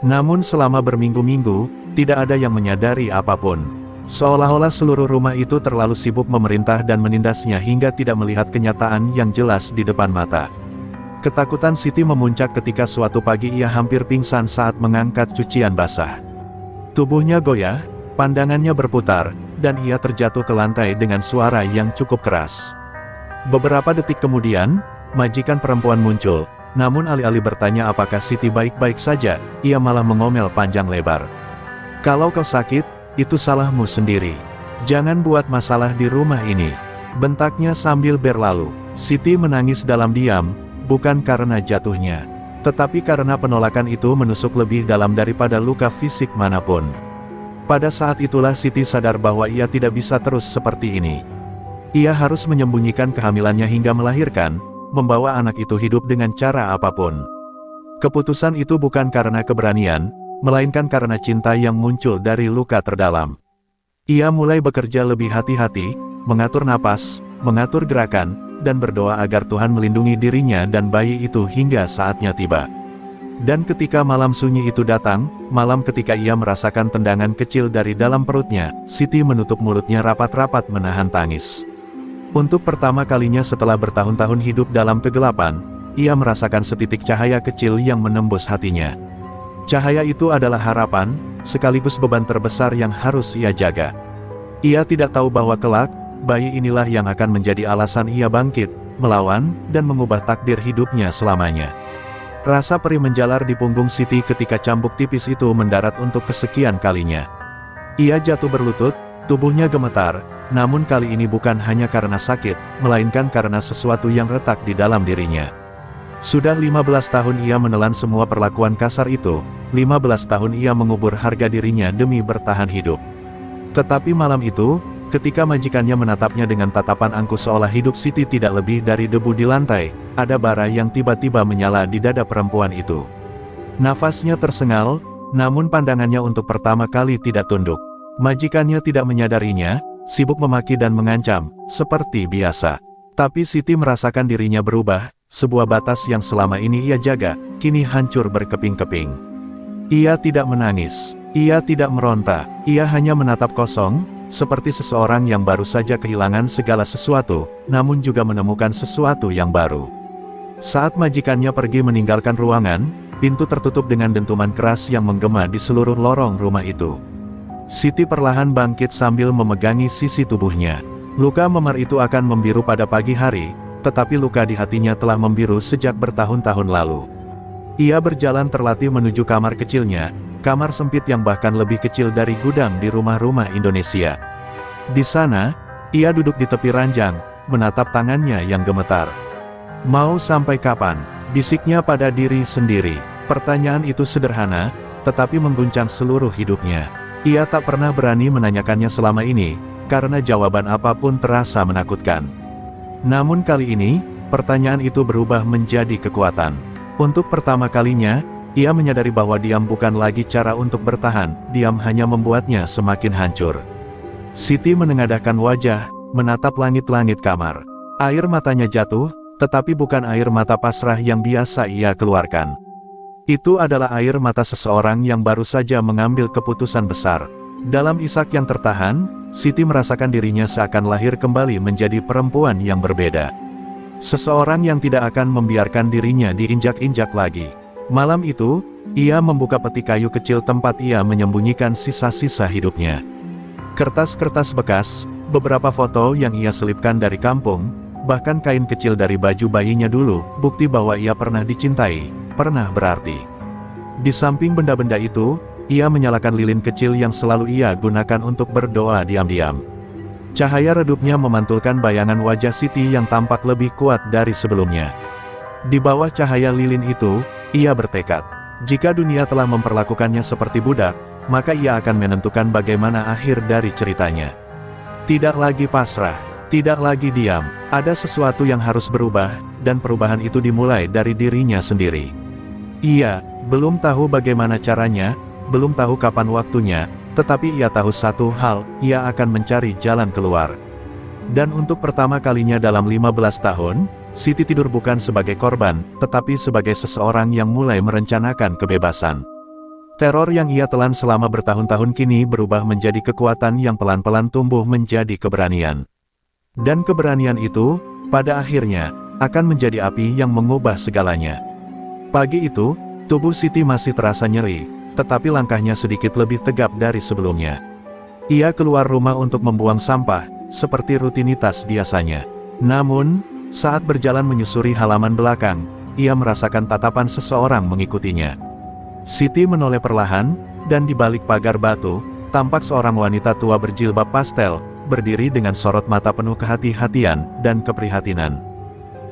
Namun selama berminggu-minggu, tidak ada yang menyadari apapun. Seolah-olah seluruh rumah itu terlalu sibuk memerintah dan menindasnya hingga tidak melihat kenyataan yang jelas di depan mata. Ketakutan Siti memuncak ketika suatu pagi ia hampir pingsan saat mengangkat cucian basah. Tubuhnya goyah, pandangannya berputar, dan ia terjatuh ke lantai dengan suara yang cukup keras. Beberapa detik kemudian, majikan perempuan muncul, namun alih-alih bertanya apakah Siti baik-baik saja, ia malah mengomel panjang lebar. "Kalau kau sakit, itu salahmu sendiri. Jangan buat masalah di rumah ini," bentaknya sambil berlalu. Siti menangis dalam diam, bukan karena jatuhnya, tetapi karena penolakan itu menusuk lebih dalam daripada luka fisik manapun. Pada saat itulah Siti sadar bahwa ia tidak bisa terus seperti ini. Ia harus menyembunyikan kehamilannya hingga melahirkan, membawa anak itu hidup dengan cara apapun. Keputusan itu bukan karena keberanian, melainkan karena cinta yang muncul dari luka terdalam. Ia mulai bekerja lebih hati-hati, mengatur napas, mengatur gerakan, dan berdoa agar Tuhan melindungi dirinya dan bayi itu hingga saatnya tiba. Dan ketika malam sunyi itu datang, malam ketika ia merasakan tendangan kecil dari dalam perutnya, Siti menutup mulutnya rapat-rapat menahan tangis. Untuk pertama kalinya setelah bertahun-tahun hidup dalam kegelapan, ia merasakan setitik cahaya kecil yang menembus hatinya. Cahaya itu adalah harapan, sekaligus beban terbesar yang harus ia jaga. Ia tidak tahu bahwa kelak, bayi inilah yang akan menjadi alasan ia bangkit, melawan, dan mengubah takdir hidupnya selamanya. Rasa perih menjalar di punggung Siti ketika cambuk tipis itu mendarat untuk kesekian kalinya. Ia jatuh berlutut, tubuhnya gemetar, namun kali ini bukan hanya karena sakit, melainkan karena sesuatu yang retak di dalam dirinya. Sudah 15 tahun ia menelan semua perlakuan kasar itu, 15 tahun ia mengubur harga dirinya demi bertahan hidup. Tetapi malam itu, ketika majikannya menatapnya dengan tatapan angkuh seolah hidup Siti tidak lebih dari debu di lantai, ada bara yang tiba-tiba menyala di dada perempuan itu. Nafasnya tersengal, namun pandangannya untuk pertama kali tidak tunduk. Majikannya tidak menyadarinya, sibuk memaki dan mengancam, seperti biasa. Tapi Siti merasakan dirinya berubah, sebuah batas yang selama ini ia jaga, kini hancur berkeping-keping. Ia tidak menangis, ia tidak meronta, ia hanya menatap kosong, seperti seseorang yang baru saja kehilangan segala sesuatu, namun juga menemukan sesuatu yang baru. Saat majikannya pergi meninggalkan ruangan, pintu tertutup dengan dentuman keras yang menggema di seluruh lorong rumah itu. Siti perlahan bangkit sambil memegangi sisi tubuhnya. Luka memar itu akan membiru pada pagi hari, tetapi luka di hatinya telah membiru sejak bertahun-tahun lalu. Ia berjalan terlatih menuju kamar kecilnya, kamar sempit yang bahkan lebih kecil dari gudang di rumah-rumah Indonesia. Di sana, ia duduk di tepi ranjang, menatap tangannya yang gemetar. Mau sampai kapan? Bisiknya pada diri sendiri. Pertanyaan itu sederhana, tetapi mengguncang seluruh hidupnya. Ia tak pernah berani menanyakannya selama ini, karena jawaban apapun terasa menakutkan. Namun kali ini, pertanyaan itu berubah menjadi kekuatan. Untuk pertama kalinya, ia menyadari bahwa diam bukan lagi cara untuk bertahan, diam hanya membuatnya semakin hancur. Siti menengadahkan wajah, menatap langit-langit kamar. Air matanya jatuh, tetapi bukan air mata pasrah yang biasa ia keluarkan. Itu adalah air mata seseorang yang baru saja mengambil keputusan besar. Dalam isak yang tertahan, Siti merasakan dirinya seakan lahir kembali menjadi perempuan yang berbeda. Seseorang yang tidak akan membiarkan dirinya diinjak-injak lagi. Malam itu, ia membuka peti kayu kecil tempat ia menyembunyikan sisa-sisa hidupnya. Kertas-kertas bekas, beberapa foto yang ia selipkan dari kampung, bahkan kain kecil dari baju bayinya dulu, bukti bahwa ia pernah dicintai, pernah berarti. Di samping benda-benda itu, ia menyalakan lilin kecil yang selalu ia gunakan untuk berdoa diam-diam. Cahaya redupnya memantulkan bayangan wajah Siti yang tampak lebih kuat dari sebelumnya. Di bawah cahaya lilin itu, ia bertekad, jika dunia telah memperlakukannya seperti budak, maka ia akan menentukan bagaimana akhir dari ceritanya. Tidak lagi pasrah, tidak lagi diam, ada sesuatu yang harus berubah, dan perubahan itu dimulai dari dirinya sendiri. Ia belum tahu bagaimana caranya, belum tahu kapan waktunya, tetapi ia tahu satu hal, ia akan mencari jalan keluar. Dan untuk pertama kalinya dalam 15 tahun, Siti tidur bukan sebagai korban, tetapi sebagai seseorang yang mulai merencanakan kebebasan. Teror yang ia telan selama bertahun-tahun kini berubah menjadi kekuatan yang pelan-pelan tumbuh menjadi keberanian. Dan keberanian itu, pada akhirnya, akan menjadi api yang mengubah segalanya. Pagi itu, tubuh Siti masih terasa nyeri, tetapi langkahnya sedikit lebih tegap dari sebelumnya. Ia keluar rumah untuk membuang sampah, seperti rutinitas biasanya. Namun, saat berjalan menyusuri halaman belakang, ia merasakan tatapan seseorang mengikutinya. Siti menoleh perlahan, dan di balik pagar batu, tampak seorang wanita tua berjilbab pastel, berdiri dengan sorot mata penuh kehati-hatian dan keprihatinan.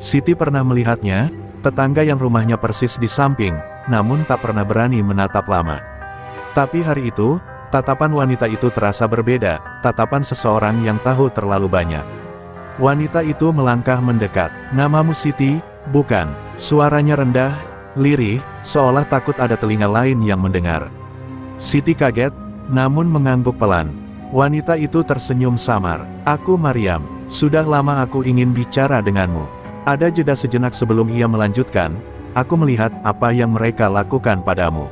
Siti pernah melihatnya, tetangga yang rumahnya persis di samping, namun tak pernah berani menatap lama. Tapi hari itu, tatapan wanita itu terasa berbeda, tatapan seseorang yang tahu terlalu banyak. Wanita itu melangkah mendekat. "Namamu Siti, bukan?" Suaranya rendah, lirih, seolah takut ada telinga lain yang mendengar. Siti kaget, namun mengangguk pelan. Wanita itu tersenyum samar. "Aku Maryam, sudah lama aku ingin bicara denganmu." Ada jeda sejenak sebelum ia melanjutkan, "Aku melihat apa yang mereka lakukan padamu."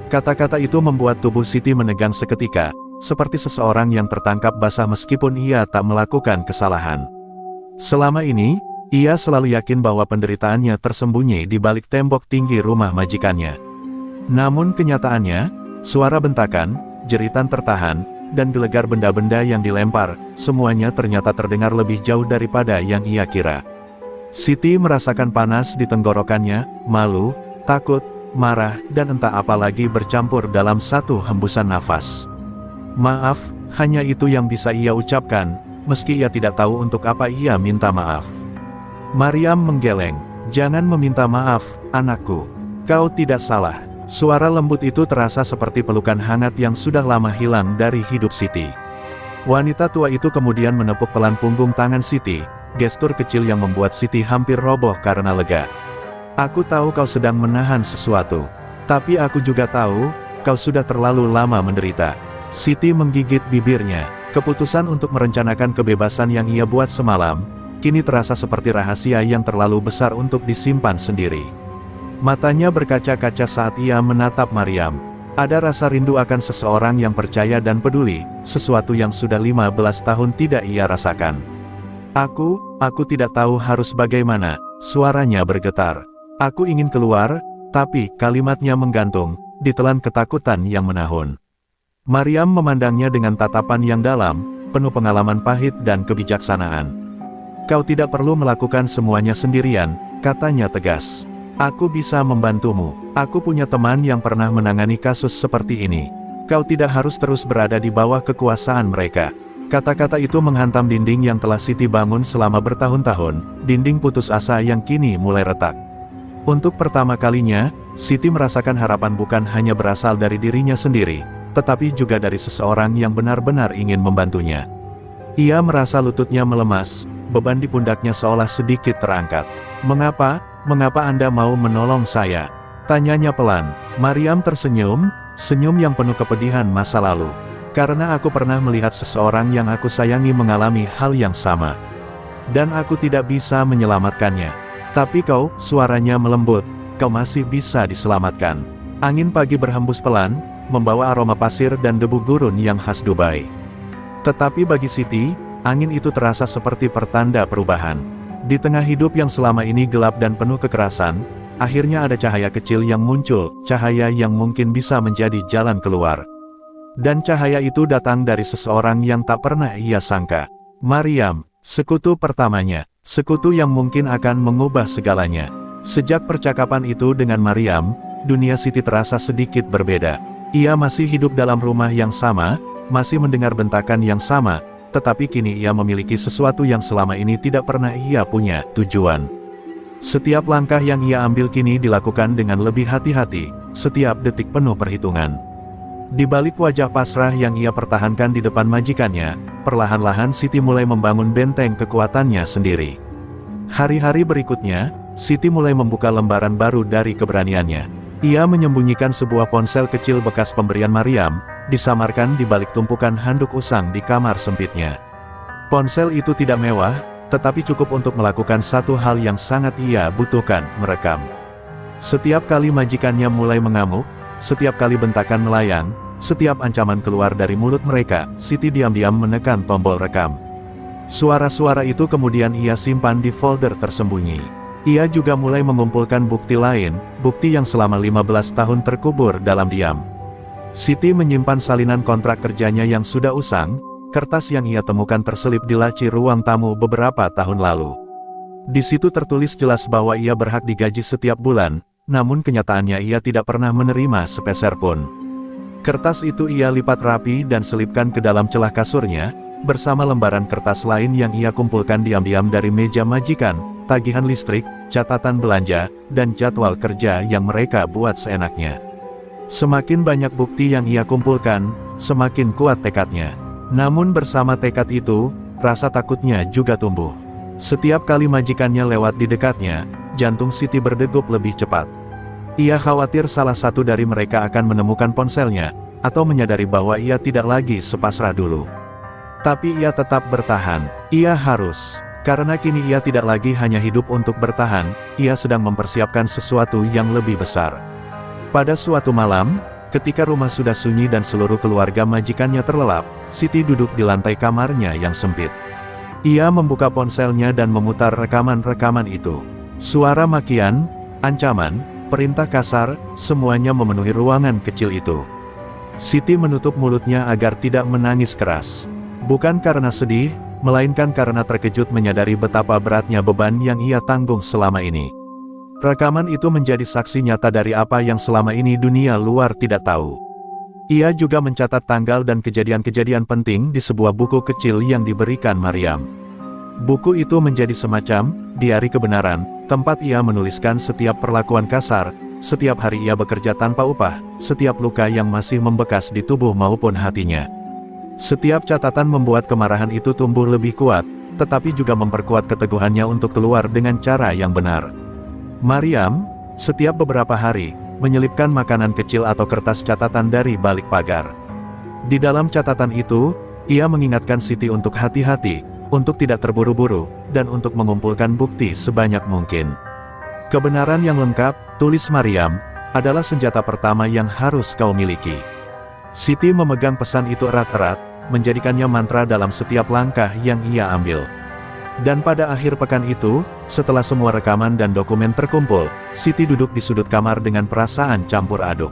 Kata-kata itu membuat tubuh Siti menegang seketika, seperti seseorang yang tertangkap basah meskipun ia tak melakukan kesalahan. Selama ini, ia selalu yakin bahwa penderitaannya tersembunyi di balik tembok tinggi rumah majikannya. Namun kenyataannya, suara bentakan, jeritan tertahan, dan gelegar benda-benda yang dilempar, semuanya ternyata terdengar lebih jauh daripada yang ia kira. Siti merasakan panas di tenggorokannya, malu, takut, marah, dan entah apa lagi bercampur dalam satu hembusan nafas. Maaf, hanya itu yang bisa ia ucapkan, meski ia tidak tahu untuk apa ia minta maaf. Maryam menggeleng. Jangan meminta maaf, anakku. Kau tidak salah. Suara lembut itu terasa seperti pelukan hangat yang sudah lama hilang dari hidup Siti. Wanita tua itu kemudian menepuk pelan punggung tangan Siti, gestur kecil yang membuat Siti hampir roboh karena lega. Aku tahu kau sedang menahan sesuatu. Tapi aku juga tahu, kau sudah terlalu lama menderita. Siti menggigit bibirnya. Keputusan untuk merencanakan kebebasan yang ia buat semalam, kini terasa seperti rahasia yang terlalu besar untuk disimpan sendiri. Matanya berkaca-kaca saat ia menatap Maryam. Ada rasa rindu akan seseorang yang percaya dan peduli, sesuatu yang sudah 15 tahun tidak ia rasakan. Aku tidak tahu harus bagaimana, suaranya bergetar. Aku ingin keluar, tapi kalimatnya menggantung, ditelan ketakutan yang menahun. Maryam memandangnya dengan tatapan yang dalam, penuh pengalaman pahit dan kebijaksanaan. Kau tidak perlu melakukan semuanya sendirian, katanya tegas. Aku bisa membantumu. Aku punya teman yang pernah menangani kasus seperti ini. Kau tidak harus terus berada di bawah kekuasaan mereka. Kata-kata itu menghantam dinding yang telah Siti bangun selama bertahun-tahun, dinding putus asa yang kini mulai retak. Untuk pertama kalinya, Siti merasakan harapan bukan hanya berasal dari dirinya sendiri, tetapi juga dari seseorang yang benar-benar ingin membantunya. Ia merasa lututnya melemas, beban di pundaknya seolah sedikit terangkat. Mengapa Anda mau menolong saya? Tanyanya pelan. Maryam tersenyum, senyum yang penuh kepedihan masa lalu. Karena aku pernah melihat seseorang yang aku sayangi mengalami hal yang sama. Dan aku tidak bisa menyelamatkannya. Tapi kau, suaranya melembut, kau masih bisa diselamatkan. Angin pagi berhembus pelan, membawa aroma pasir dan debu gurun yang khas Dubai. Tetapi bagi Siti, angin itu terasa seperti pertanda perubahan. Di tengah hidup yang selama ini gelap dan penuh kekerasan, akhirnya ada cahaya kecil yang muncul, cahaya yang mungkin bisa menjadi jalan keluar. Dan cahaya itu datang dari seseorang yang tak pernah ia sangka. Maryam, sekutu pertamanya, sekutu yang mungkin akan mengubah segalanya. Sejak percakapan itu dengan Maryam, dunia Siti terasa sedikit berbeda. Ia masih hidup dalam rumah yang sama, masih mendengar bentakan yang sama, tetapi kini ia memiliki sesuatu yang selama ini tidak pernah ia punya, tujuan. Setiap langkah yang ia ambil kini dilakukan dengan lebih hati-hati, setiap detik penuh perhitungan. Di balik wajah pasrah yang ia pertahankan di depan majikannya, perlahan-lahan Siti mulai membangun benteng kekuatannya sendiri. Hari-hari berikutnya, Siti mulai membuka lembaran baru dari keberaniannya. Ia menyembunyikan sebuah ponsel kecil bekas pemberian Maryam, disamarkan di balik tumpukan handuk usang di kamar sempitnya. Ponsel itu tidak mewah, tetapi cukup untuk melakukan satu hal yang sangat ia butuhkan, merekam. Setiap kali majikannya mulai mengamuk, setiap kali bentakan melayang, setiap ancaman keluar dari mulut mereka, Siti diam-diam menekan tombol rekam. Suara-suara itu kemudian ia simpan di folder tersembunyi. Ia juga mulai mengumpulkan bukti lain, bukti yang selama 15 tahun terkubur dalam diam. Siti menyimpan salinan kontrak kerjanya yang sudah usang, kertas yang ia temukan terselip di laci ruang tamu beberapa tahun lalu. Di situ tertulis jelas bahwa ia berhak digaji setiap bulan, namun kenyataannya ia tidak pernah menerima sepeser pun. Kertas itu ia lipat rapi dan selipkan ke dalam celah kasurnya, bersama lembaran kertas lain yang ia kumpulkan diam-diam dari meja majikan, tagihan listrik, catatan belanja, dan jadwal kerja yang mereka buat seenaknya. Semakin banyak bukti yang ia kumpulkan, semakin kuat tekadnya. Namun bersama tekad itu, rasa takutnya juga tumbuh. Setiap kali majikannya lewat di dekatnya, jantung Siti berdegup lebih cepat. Ia khawatir salah satu dari mereka akan menemukan ponselnya, atau menyadari bahwa ia tidak lagi sepasrah dulu. Tapi ia tetap bertahan. Ia harus. Karena kini ia tidak lagi hanya hidup untuk bertahan, ia sedang mempersiapkan sesuatu yang lebih besar. Pada suatu malam, ketika rumah sudah sunyi dan seluruh keluarga majikannya terlelap, Siti duduk di lantai kamarnya yang sempit. Ia membuka ponselnya dan memutar rekaman-rekaman itu. Suara makian, ancaman, perintah kasar, semuanya memenuhi ruangan kecil itu. Siti menutup mulutnya agar tidak menangis keras. Bukan karena sedih, melainkan karena terkejut menyadari betapa beratnya beban yang ia tanggung selama ini. Rekaman itu menjadi saksi nyata dari apa yang selama ini dunia luar tidak tahu. Ia juga mencatat tanggal dan kejadian-kejadian penting di sebuah buku kecil yang diberikan Maryam. Buku itu menjadi semacam diari kebenaran, tempat ia menuliskan setiap perlakuan kasar, setiap hari ia bekerja tanpa upah, setiap luka yang masih membekas di tubuh maupun hatinya. Setiap catatan membuat kemarahan itu tumbuh lebih kuat, tetapi juga memperkuat keteguhannya untuk keluar dengan cara yang benar. Maryam, setiap beberapa hari, menyelipkan makanan kecil atau kertas catatan dari balik pagar. Di dalam catatan itu, ia mengingatkan Siti untuk hati-hati, untuk tidak terburu-buru, dan untuk mengumpulkan bukti sebanyak mungkin. Kebenaran yang lengkap, tulis Maryam, adalah senjata pertama yang harus kau miliki. Siti memegang pesan itu erat-erat, menjadikannya mantra dalam setiap langkah yang ia ambil. Dan pada akhir pekan itu, setelah semua rekaman dan dokumen terkumpul, Siti duduk di sudut kamar dengan perasaan campur aduk.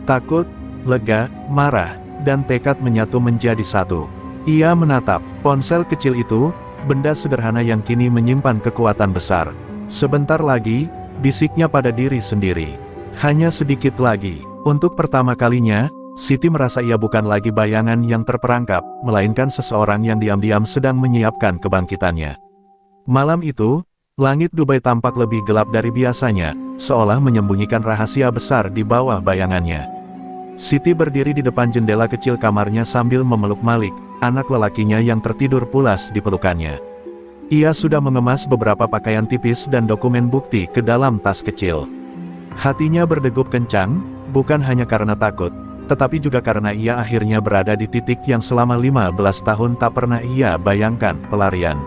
Takut, lega, marah, dan tekad menyatu menjadi satu. Ia menatap ponsel kecil itu, benda sederhana yang kini menyimpan kekuatan besar. Sebentar lagi, bisiknya pada diri sendiri. Hanya sedikit lagi. Untuk pertama kalinya, Siti merasa ia bukan lagi bayangan yang terperangkap, melainkan seseorang yang diam-diam sedang menyiapkan kebangkitannya. Malam itu, langit Dubai tampak lebih gelap dari biasanya, seolah menyembunyikan rahasia besar di bawah bayangannya. Siti berdiri di depan jendela kecil kamarnya sambil memeluk Malik, anak lelakinya yang tertidur pulas di pelukannya. Ia sudah mengemas beberapa pakaian tipis dan dokumen bukti ke dalam tas kecil. Hatinya berdegup kencang, bukan hanya karena takut, tetapi juga karena ia akhirnya berada di titik yang selama 15 tahun tak pernah ia bayangkan, pelarian.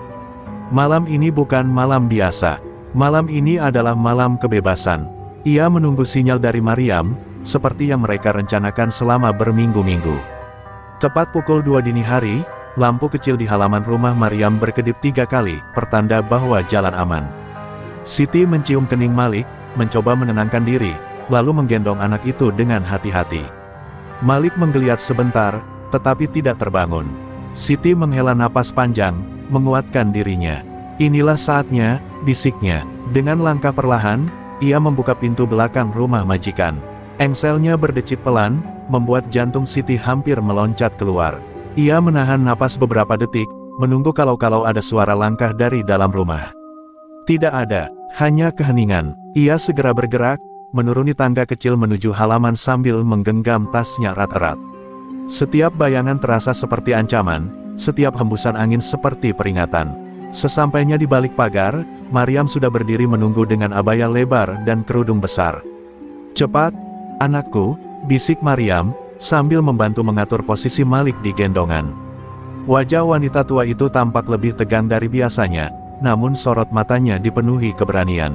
Malam ini bukan malam biasa. Malam ini adalah malam kebebasan. Ia menunggu sinyal dari Maryam, seperti yang mereka rencanakan selama berminggu-minggu. Tepat pukul 2 dini hari, lampu kecil di halaman rumah Maryam berkedip 3 kali, pertanda bahwa jalan aman. Siti mencium kening Malik, mencoba menenangkan diri, lalu menggendong anak itu dengan hati-hati. Malik menggeliat sebentar, tetapi tidak terbangun. Siti menghela napas panjang, menguatkan dirinya. Inilah saatnya, bisiknya. Dengan langkah perlahan, ia membuka pintu belakang rumah majikan. Engselnya berdecit pelan, membuat jantung Siti hampir meloncat keluar. Ia menahan napas beberapa detik, menunggu kalau-kalau ada suara langkah dari dalam rumah. Tidak ada, hanya keheningan. Ia segera bergerak, menuruni tangga kecil menuju halaman sambil menggenggam tasnya erat-erat. Setiap bayangan terasa seperti ancaman, setiap hembusan angin seperti peringatan. Sesampainya di balik pagar, Maryam sudah berdiri menunggu dengan abaya lebar dan kerudung besar. "Cepat, anakku," bisik Maryam, sambil membantu mengatur posisi Malik di gendongan. Wajah wanita tua itu tampak lebih tegang dari biasanya, namun sorot matanya dipenuhi keberanian.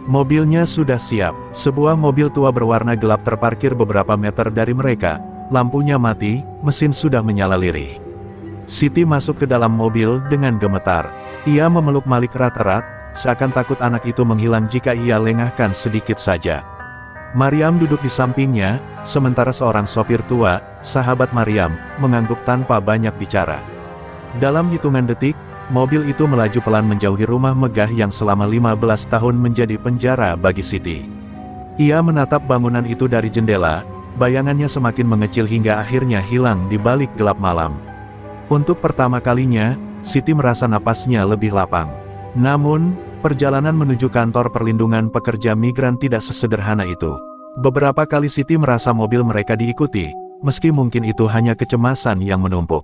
Mobilnya sudah siap. Sebuah mobil tua berwarna gelap terparkir beberapa meter dari mereka. Lampunya mati, mesin sudah menyala lirih. Siti masuk ke dalam mobil dengan gemetar. Ia memeluk Malik erat-erat, seakan takut anak itu menghilang jika ia lengahkan sedikit saja. Maryam duduk di sampingnya, sementara seorang sopir tua, sahabat Maryam, mengangguk tanpa banyak bicara. Dalam hitungan detik, mobil itu melaju pelan menjauhi rumah megah yang selama 15 tahun menjadi penjara bagi Siti. Ia menatap bangunan itu dari jendela, bayangannya semakin mengecil hingga akhirnya hilang di balik gelap malam. Untuk pertama kalinya, Siti merasa napasnya lebih lapang. Namun, perjalanan menuju kantor perlindungan pekerja migran tidak sesederhana itu. Beberapa kali Siti merasa mobil mereka diikuti, meski mungkin itu hanya kecemasan yang menumpuk.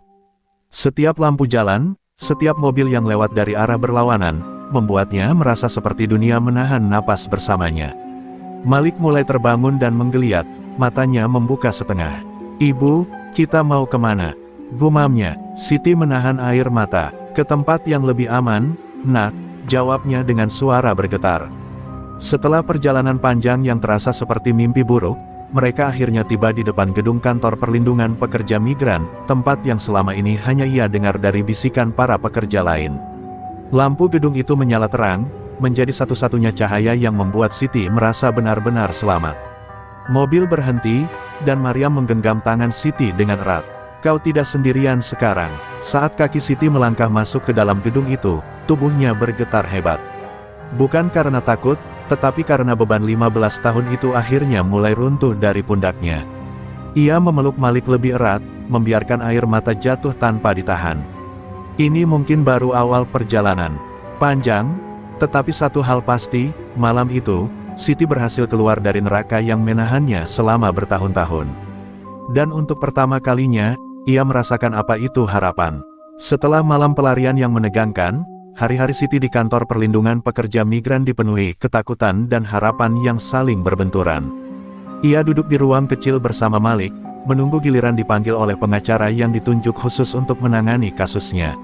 Setiap lampu jalan, setiap mobil yang lewat dari arah berlawanan, membuatnya merasa seperti dunia menahan napas bersamanya. Malik mulai terbangun dan menggeliat, matanya membuka setengah. "Ibu, kita mau kemana?" gumamnya. Siti menahan air mata. "Ke tempat yang lebih aman, Nak," jawabnya dengan suara bergetar. Setelah perjalanan panjang yang terasa seperti mimpi buruk, mereka akhirnya tiba di depan gedung kantor perlindungan pekerja migran, tempat yang selama ini hanya ia dengar dari bisikan para pekerja lain. Lampu gedung itu menyala terang, menjadi satu-satunya cahaya yang membuat Siti merasa benar-benar selamat. Mobil berhenti, dan Maryam menggenggam tangan Siti dengan erat. "Kau tidak sendirian sekarang." Saat kaki Siti melangkah masuk ke dalam gedung itu, tubuhnya bergetar hebat. Bukan karena takut, tetapi karena beban 15 tahun itu akhirnya mulai runtuh dari pundaknya. Ia memeluk Malik lebih erat, membiarkan air mata jatuh tanpa ditahan. Ini mungkin baru awal perjalanan panjang, tetapi satu hal pasti, malam itu, Siti berhasil keluar dari neraka yang menahannya selama bertahun-tahun. Dan untuk pertama kalinya, ia merasakan apa itu harapan. Setelah malam pelarian yang menegangkan, hari-hari Siti di kantor perlindungan pekerja migran dipenuhi ketakutan dan harapan yang saling berbenturan. Ia duduk di ruang kecil bersama Malik, menunggu giliran dipanggil oleh pengacara yang ditunjuk khusus untuk menangani kasusnya.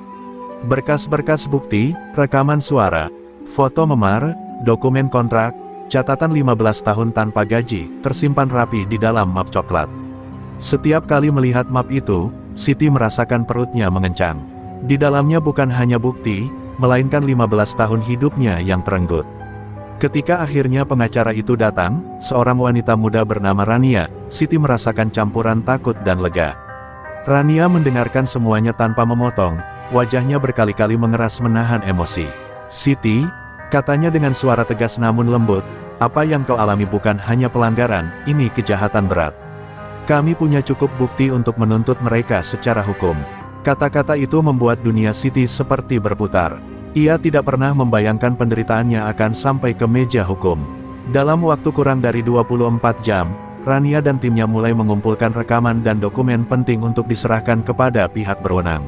Berkas-berkas bukti, rekaman suara, foto memar, dokumen kontrak, catatan 15 tahun tanpa gaji, tersimpan rapi di dalam map coklat. Setiap kali melihat map itu, Siti merasakan perutnya mengencang. Di dalamnya bukan hanya bukti, melainkan 15 tahun hidupnya yang terenggut. Ketika akhirnya pengacara itu datang, seorang wanita muda bernama Rania, Siti merasakan campuran takut dan lega. Rania mendengarkan semuanya tanpa memotong, wajahnya berkali-kali mengeras menahan emosi. "Siti," katanya dengan suara tegas namun lembut, "apa yang kau alami bukan hanya pelanggaran, ini kejahatan berat. Kami punya cukup bukti untuk menuntut mereka secara hukum." Kata-kata itu membuat dunia Siti seperti berputar. Ia tidak pernah membayangkan penderitaannya akan sampai ke meja hukum. Dalam waktu kurang dari 24 jam, Rania dan timnya mulai mengumpulkan rekaman dan dokumen penting untuk diserahkan kepada pihak berwenang.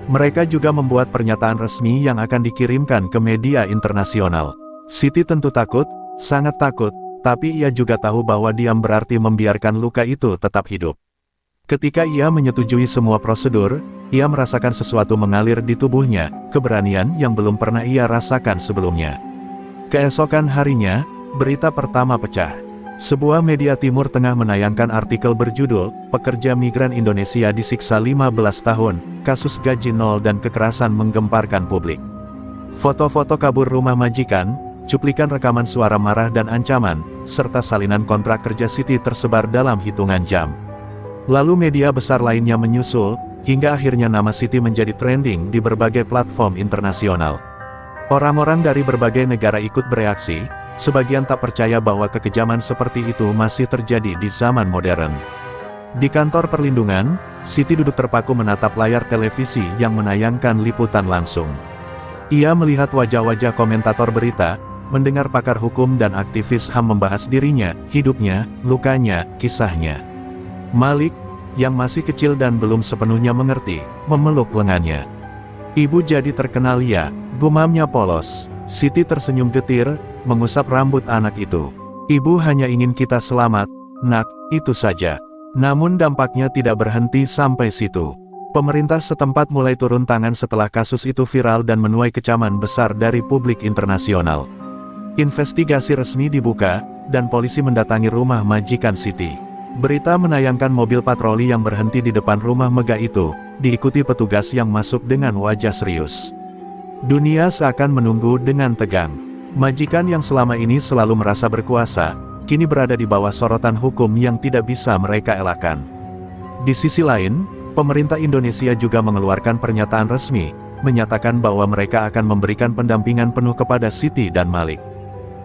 Mereka juga membuat pernyataan resmi yang akan dikirimkan ke media internasional. Siti tentu takut, sangat takut, tapi ia juga tahu bahwa diam berarti membiarkan luka itu tetap hidup. Ketika ia menyetujui semua prosedur, ia merasakan sesuatu mengalir di tubuhnya, keberanian yang belum pernah ia rasakan sebelumnya. Keesokan harinya, berita pertama pecah. Sebuah media Timur Tengah menayangkan artikel berjudul, "Pekerja Migran Indonesia Disiksa 15 Tahun, Kasus Gaji Nol dan Kekerasan Menggemparkan Publik." Foto-foto kabur rumah majikan, cuplikan rekaman suara marah dan ancaman, serta salinan kontrak kerja Siti tersebar dalam hitungan jam. Lalu media besar lainnya menyusul, hingga akhirnya nama Siti menjadi trending di berbagai platform internasional. Orang-orang dari berbagai negara ikut bereaksi, sebagian tak percaya bahwa kekejaman seperti itu masih terjadi di zaman modern. Di kantor perlindungan, Siti duduk terpaku menatap layar televisi yang menayangkan liputan langsung. Ia melihat wajah-wajah komentator berita, mendengar pakar hukum dan aktivis HAM membahas dirinya, hidupnya, lukanya, kisahnya. Malik, yang masih kecil dan belum sepenuhnya mengerti, memeluk lengannya. "Ibu jadi terkenal ya," gumamnya polos. Siti tersenyum getir, mengusap rambut anak itu. "Ibu hanya ingin kita selamat, nak, itu saja." Namun dampaknya tidak berhenti sampai situ. Pemerintah setempat mulai turun tangan setelah kasus itu viral dan menuai kecaman besar dari publik internasional. Investigasi resmi dibuka, dan polisi mendatangi rumah majikan Siti. Berita menayangkan mobil patroli yang berhenti di depan rumah megah itu, diikuti petugas yang masuk dengan wajah serius. Dunia seakan menunggu dengan tegang. Majikan yang selama ini selalu merasa berkuasa, kini berada di bawah sorotan hukum yang tidak bisa mereka elakkan. Di sisi lain, pemerintah Indonesia juga mengeluarkan pernyataan resmi, menyatakan bahwa mereka akan memberikan pendampingan penuh kepada Siti dan Malik.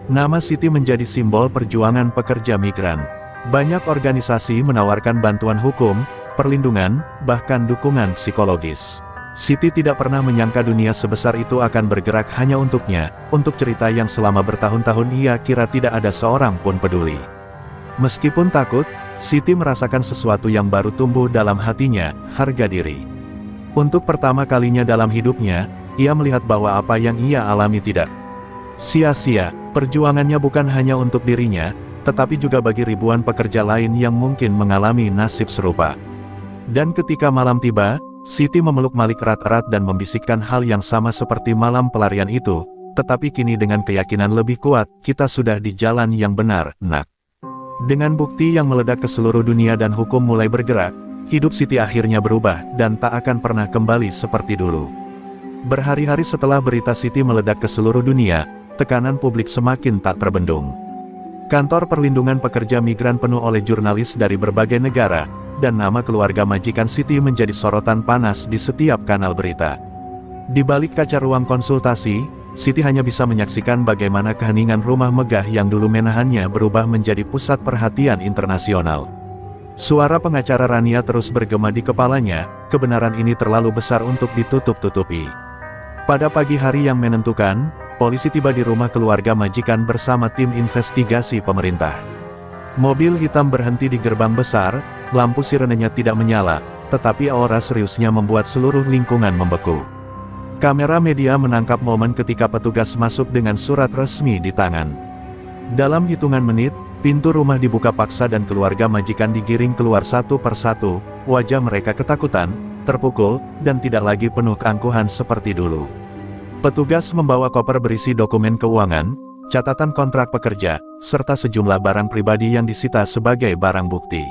Nama Siti menjadi simbol perjuangan pekerja migran. Banyak organisasi menawarkan bantuan hukum, perlindungan, bahkan dukungan psikologis. Siti tidak pernah menyangka dunia sebesar itu akan bergerak hanya untuknya, untuk cerita yang selama bertahun-tahun ia kira tidak ada seorang pun peduli. Meskipun takut, Siti merasakan sesuatu yang baru tumbuh dalam hatinya, harga diri. Untuk pertama kalinya dalam hidupnya, ia melihat bahwa apa yang ia alami tidak sia-sia. Perjuangannya bukan hanya untuk dirinya, tetapi juga bagi ribuan pekerja lain yang mungkin mengalami nasib serupa. Dan ketika malam tiba, Siti memeluk Malik erat-erat dan membisikkan hal yang sama seperti malam pelarian itu, tetapi kini dengan keyakinan lebih kuat, "Kita sudah di jalan yang benar, nak." Dengan bukti yang meledak ke seluruh dunia dan hukum mulai bergerak, hidup Siti akhirnya berubah, dan tak akan pernah kembali seperti dulu. Berhari-hari setelah berita Siti meledak ke seluruh dunia, tekanan publik semakin tak terbendung. Kantor perlindungan pekerja migran penuh oleh jurnalis dari berbagai negara, dan nama keluarga majikan Siti menjadi sorotan panas di setiap kanal berita. Di balik kaca ruang konsultasi, Siti hanya bisa menyaksikan bagaimana keheningan rumah megah yang dulu menahannya berubah menjadi pusat perhatian internasional. Suara pengacara Rania terus bergema di kepalanya, kebenaran ini terlalu besar untuk ditutup-tutupi. Pada pagi hari yang menentukan, polisi tiba di rumah keluarga majikan bersama tim investigasi pemerintah. Mobil hitam berhenti di gerbang besar, lampu sirenenya tidak menyala, tetapi aura seriusnya membuat seluruh lingkungan membeku. Kamera media menangkap momen ketika petugas masuk dengan surat resmi di tangan. Dalam hitungan menit, pintu rumah dibuka paksa dan keluarga majikan digiring keluar satu persatu, wajah mereka ketakutan, terpukul, dan tidak lagi penuh keangkuhan seperti dulu. Petugas membawa koper berisi dokumen keuangan, catatan kontrak pekerja, serta sejumlah barang pribadi yang disita sebagai barang bukti.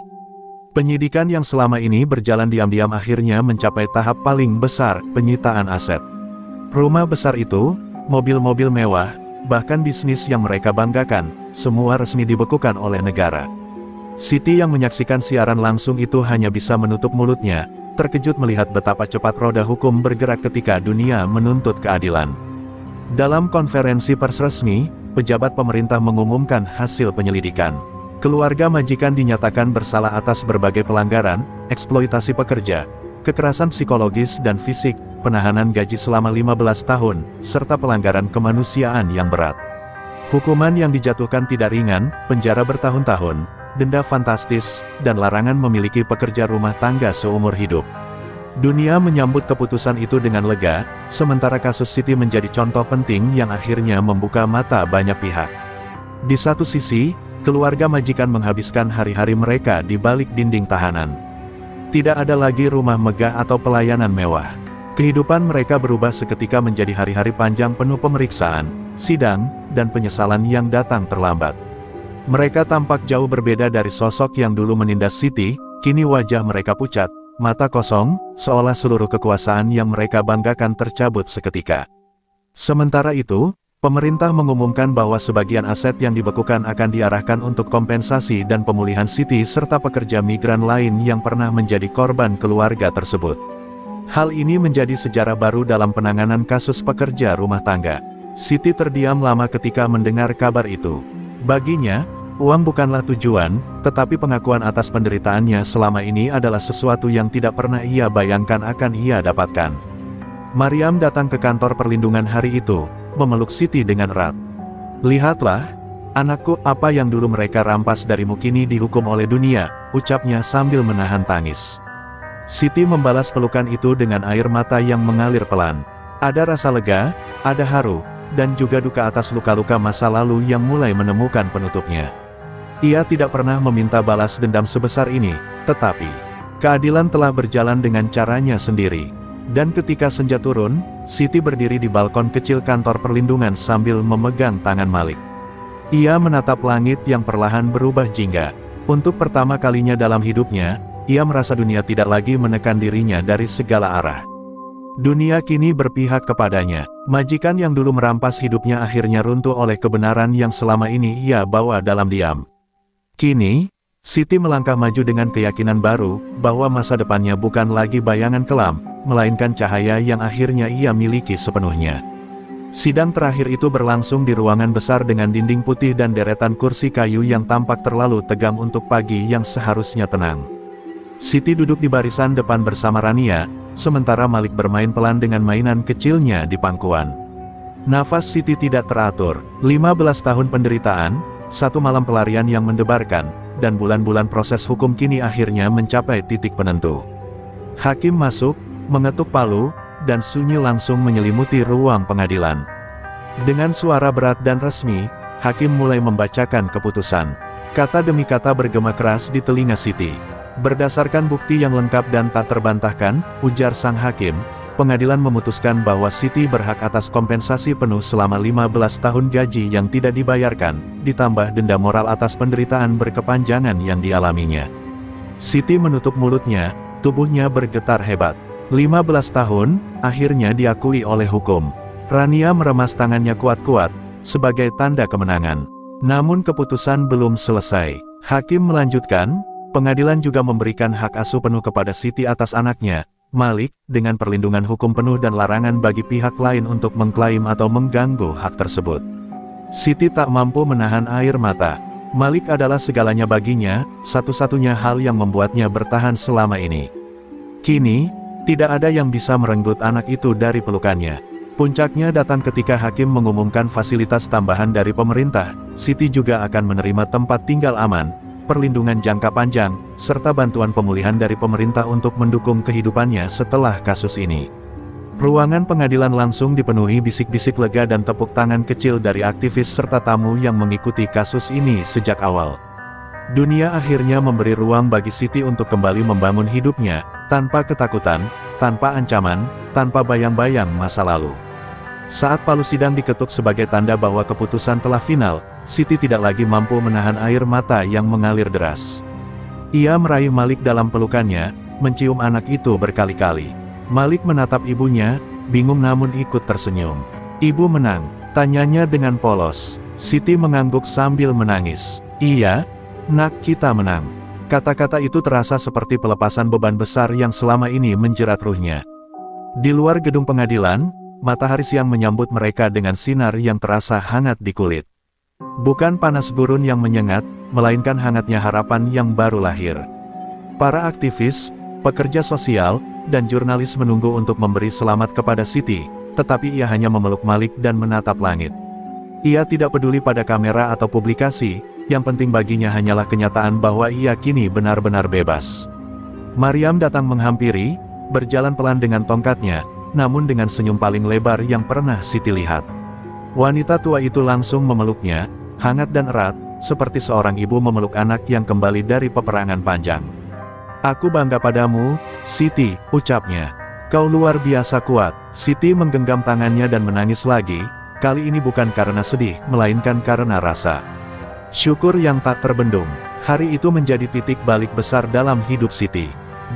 Penyidikan yang selama ini berjalan diam-diam akhirnya mencapai tahap paling besar, penyitaan aset. Rumah besar itu, mobil-mobil mewah, bahkan bisnis yang mereka banggakan, semua resmi dibekukan oleh negara. Siti yang menyaksikan siaran langsung itu hanya bisa menutup mulutnya, terkejut melihat betapa cepat roda hukum bergerak ketika dunia menuntut keadilan. Dalam konferensi pers resmi, pejabat pemerintah mengumumkan hasil penyelidikan. Keluarga majikan dinyatakan bersalah atas berbagai pelanggaran, eksploitasi pekerja, kekerasan psikologis dan fisik, penahanan gaji selama 15 tahun, serta pelanggaran kemanusiaan yang berat. Hukuman yang dijatuhkan tidak ringan, penjara bertahun-tahun, denda fantastis, dan larangan memiliki pekerja rumah tangga seumur hidup. Dunia menyambut keputusan itu dengan lega, sementara kasus Siti menjadi contoh penting yang akhirnya membuka mata banyak pihak. Di satu sisi, keluarga majikan menghabiskan hari-hari mereka di balik dinding tahanan. Tidak ada lagi rumah megah atau pelayanan mewah. Kehidupan mereka berubah seketika menjadi hari-hari panjang penuh pemeriksaan, sidang, dan penyesalan yang datang terlambat. Mereka tampak jauh berbeda dari sosok yang dulu menindas Siti, kini wajah mereka pucat, mata kosong, seolah seluruh kekuasaan yang mereka banggakan tercabut seketika. Sementara itu, pemerintah mengumumkan bahwa sebagian aset yang dibekukan akan diarahkan untuk kompensasi dan pemulihan Siti serta pekerja migran lain yang pernah menjadi korban keluarga tersebut. Hal ini menjadi sejarah baru dalam penanganan kasus pekerja rumah tangga. Siti terdiam lama ketika mendengar kabar itu. Baginya, uang bukanlah tujuan, tetapi pengakuan atas penderitaannya selama ini adalah sesuatu yang tidak pernah ia bayangkan akan ia dapatkan. Mariam datang ke kantor perlindungan hari itu, memeluk Siti dengan erat. "Lihatlah, anakku, apa yang dulu mereka rampas darimu kini dihukum oleh dunia," ucapnya sambil menahan tangis. Siti membalas pelukan itu dengan air mata yang mengalir pelan. Ada rasa lega, ada haru, dan juga duka atas luka-luka masa lalu yang mulai menemukan penutupnya. Ia tidak pernah meminta balas dendam sebesar ini, tetapi keadilan telah berjalan dengan caranya sendiri. Dan ketika senja turun, Siti berdiri di balkon kecil kantor perlindungan sambil memegang tangan Malik. Ia menatap langit yang perlahan berubah jingga. Untuk pertama kalinya dalam hidupnya, ia merasa dunia tidak lagi menekan dirinya dari segala arah. Dunia kini berpihak kepadanya. Majikan yang dulu merampas hidupnya akhirnya runtuh oleh kebenaran yang selama ini ia bawa dalam diam. Kini, Siti melangkah maju dengan keyakinan baru, bahwa masa depannya bukan lagi bayangan kelam, melainkan cahaya yang akhirnya ia miliki sepenuhnya. Sidang terakhir itu berlangsung di ruangan besar dengan dinding putih dan deretan kursi kayu yang tampak terlalu tegang untuk pagi yang seharusnya tenang. Siti duduk di barisan depan bersama Rania, sementara Malik bermain pelan dengan mainan kecilnya di pangkuan. Nafas Siti tidak teratur, 15 tahun penderitaan, satu malam pelarian yang mendebarkan, dan bulan-bulan proses hukum kini akhirnya mencapai titik penentu. Hakim masuk, mengetuk palu, dan sunyi langsung menyelimuti ruang pengadilan. Dengan suara berat dan resmi, hakim mulai membacakan keputusan. Kata demi kata bergema keras di telinga Siti. Berdasarkan bukti yang lengkap dan tak terbantahkan, ujar sang hakim, pengadilan memutuskan bahwa Siti berhak atas kompensasi penuh selama 15 tahun gaji yang tidak dibayarkan, ditambah denda moral atas penderitaan berkepanjangan yang dialaminya. Siti menutup mulutnya, tubuhnya bergetar hebat. 15 tahun, akhirnya diakui oleh hukum. Rania meremas tangannya kuat-kuat, sebagai tanda kemenangan. Namun keputusan belum selesai. Hakim melanjutkan, pengadilan juga memberikan hak asuh penuh kepada Siti atas anaknya, Malik, dengan perlindungan hukum penuh dan larangan bagi pihak lain untuk mengklaim atau mengganggu hak tersebut. Siti tak mampu menahan air mata. Malik adalah segalanya baginya, satu-satunya hal yang membuatnya bertahan selama ini. Kini, tidak ada yang bisa merenggut anak itu dari pelukannya. Puncaknya datang ketika hakim mengumumkan fasilitas tambahan dari pemerintah. Siti juga akan menerima tempat tinggal aman, perlindungan jangka panjang, serta bantuan pemulihan dari pemerintah untuk mendukung kehidupannya setelah kasus ini. Ruangan pengadilan langsung dipenuhi bisik-bisik lega dan tepuk tangan kecil dari aktivis serta tamu yang mengikuti kasus ini sejak awal. Dunia akhirnya memberi ruang bagi Siti untuk kembali membangun hidupnya, tanpa ketakutan, tanpa ancaman, tanpa bayang-bayang masa lalu. Saat palu sidang diketuk sebagai tanda bahwa keputusan telah final, Siti tidak lagi mampu menahan air mata yang mengalir deras. Ia meraih Malik dalam pelukannya, mencium anak itu berkali-kali. Malik menatap ibunya, bingung namun ikut tersenyum. "Ibu menang?" tanyanya dengan polos. Siti mengangguk sambil menangis. "Iya, nak, kita menang." Kata-kata itu terasa seperti pelepasan beban besar yang selama ini menjerat ruhnya. Di luar gedung pengadilan, matahari siang menyambut mereka dengan sinar yang terasa hangat di kulit. Bukan panas gurun yang menyengat, melainkan hangatnya harapan yang baru lahir. Para aktivis, pekerja sosial, dan jurnalis menunggu untuk memberi selamat kepada Siti, tetapi ia hanya memeluk Malik dan menatap langit. Ia tidak peduli pada kamera atau publikasi, yang penting baginya hanyalah kenyataan bahwa ia kini benar-benar bebas. Maryam datang menghampiri, berjalan pelan dengan tongkatnya, namun dengan senyum paling lebar yang pernah Siti lihat. Wanita tua itu langsung memeluknya, hangat dan erat, seperti seorang ibu memeluk anak yang kembali dari peperangan panjang. "Aku bangga padamu, Siti," ucapnya. "Kau luar biasa kuat." Siti menggenggam tangannya dan menangis lagi, kali ini bukan karena sedih, melainkan karena rasa syukur yang tak terbendung. Hari itu menjadi titik balik besar dalam hidup Siti.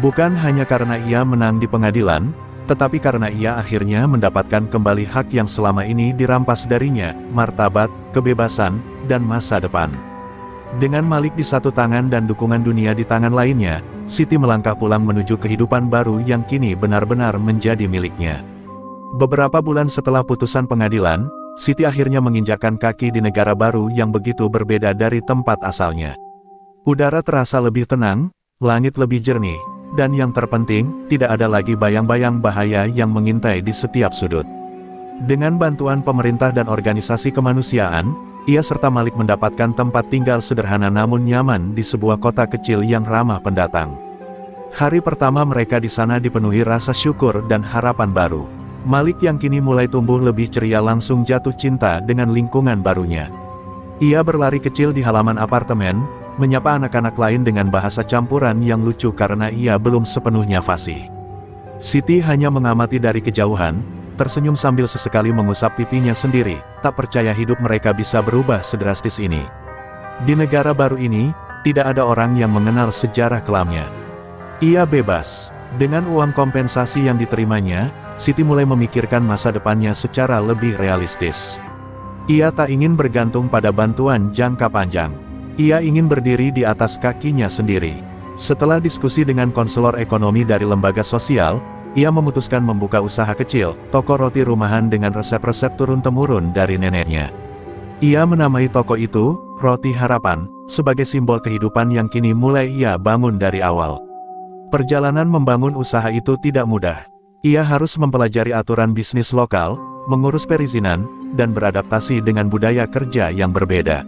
Bukan hanya karena ia menang di pengadilan, tetapi karena ia akhirnya mendapatkan kembali hak yang selama ini dirampas darinya, martabat, kebebasan, dan masa depan. Dengan Malik di satu tangan dan dukungan dunia di tangan lainnya, Siti melangkah pulang menuju kehidupan baru yang kini benar-benar menjadi miliknya. Beberapa bulan setelah putusan pengadilan, Siti akhirnya menginjakkan kaki di negara baru yang begitu berbeda dari tempat asalnya. Udara terasa lebih tenang, langit lebih jernih, dan yang terpenting, tidak ada lagi bayang-bayang bahaya yang mengintai di setiap sudut. Dengan bantuan pemerintah dan organisasi kemanusiaan, ia serta Malik mendapatkan tempat tinggal sederhana namun nyaman di sebuah kota kecil yang ramah pendatang. Hari pertama mereka di sana dipenuhi rasa syukur dan harapan baru. Malik yang kini mulai tumbuh lebih ceria langsung jatuh cinta dengan lingkungan barunya. Ia berlari kecil di halaman apartemen, menyapa anak-anak lain dengan bahasa campuran yang lucu karena ia belum sepenuhnya fasih. Siti hanya mengamati dari kejauhan, tersenyum sambil sesekali mengusap pipinya sendiri, tak percaya hidup mereka bisa berubah sedrastis ini. Di negara baru ini, tidak ada orang yang mengenal sejarah kelamnya. Ia bebas. Dengan uang kompensasi yang diterimanya, Siti mulai memikirkan masa depannya secara lebih realistis. Ia tak ingin bergantung pada bantuan jangka panjang. Ia ingin berdiri di atas kakinya sendiri. Setelah diskusi dengan konselor ekonomi dari lembaga sosial, ia memutuskan membuka usaha kecil, toko roti rumahan dengan resep-resep turun-temurun dari neneknya. Ia menamai toko itu, Roti Harapan, sebagai simbol kehidupan yang kini mulai ia bangun dari awal. Perjalanan membangun usaha itu tidak mudah. Ia harus mempelajari aturan bisnis lokal, mengurus perizinan, dan beradaptasi dengan budaya kerja yang berbeda.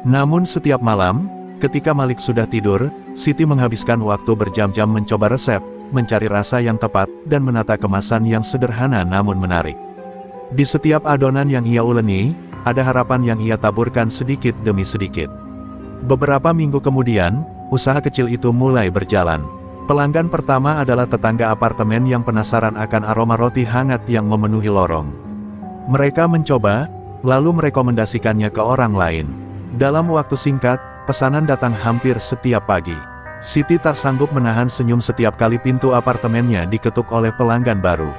Namun setiap malam, ketika Malik sudah tidur, Siti menghabiskan waktu berjam-jam mencoba resep, mencari rasa yang tepat, dan menata kemasan yang sederhana namun menarik. Di setiap adonan yang ia uleni, ada harapan yang ia taburkan sedikit demi sedikit. Beberapa minggu kemudian, usaha kecil itu mulai berjalan. Pelanggan pertama adalah tetangga apartemen yang penasaran akan aroma roti hangat yang memenuhi lorong. Mereka mencoba, lalu merekomendasikannya ke orang lain. Dalam waktu singkat, pesanan datang hampir setiap pagi. Siti tak sanggup menahan senyum setiap kali pintu apartemennya diketuk oleh pelanggan baru.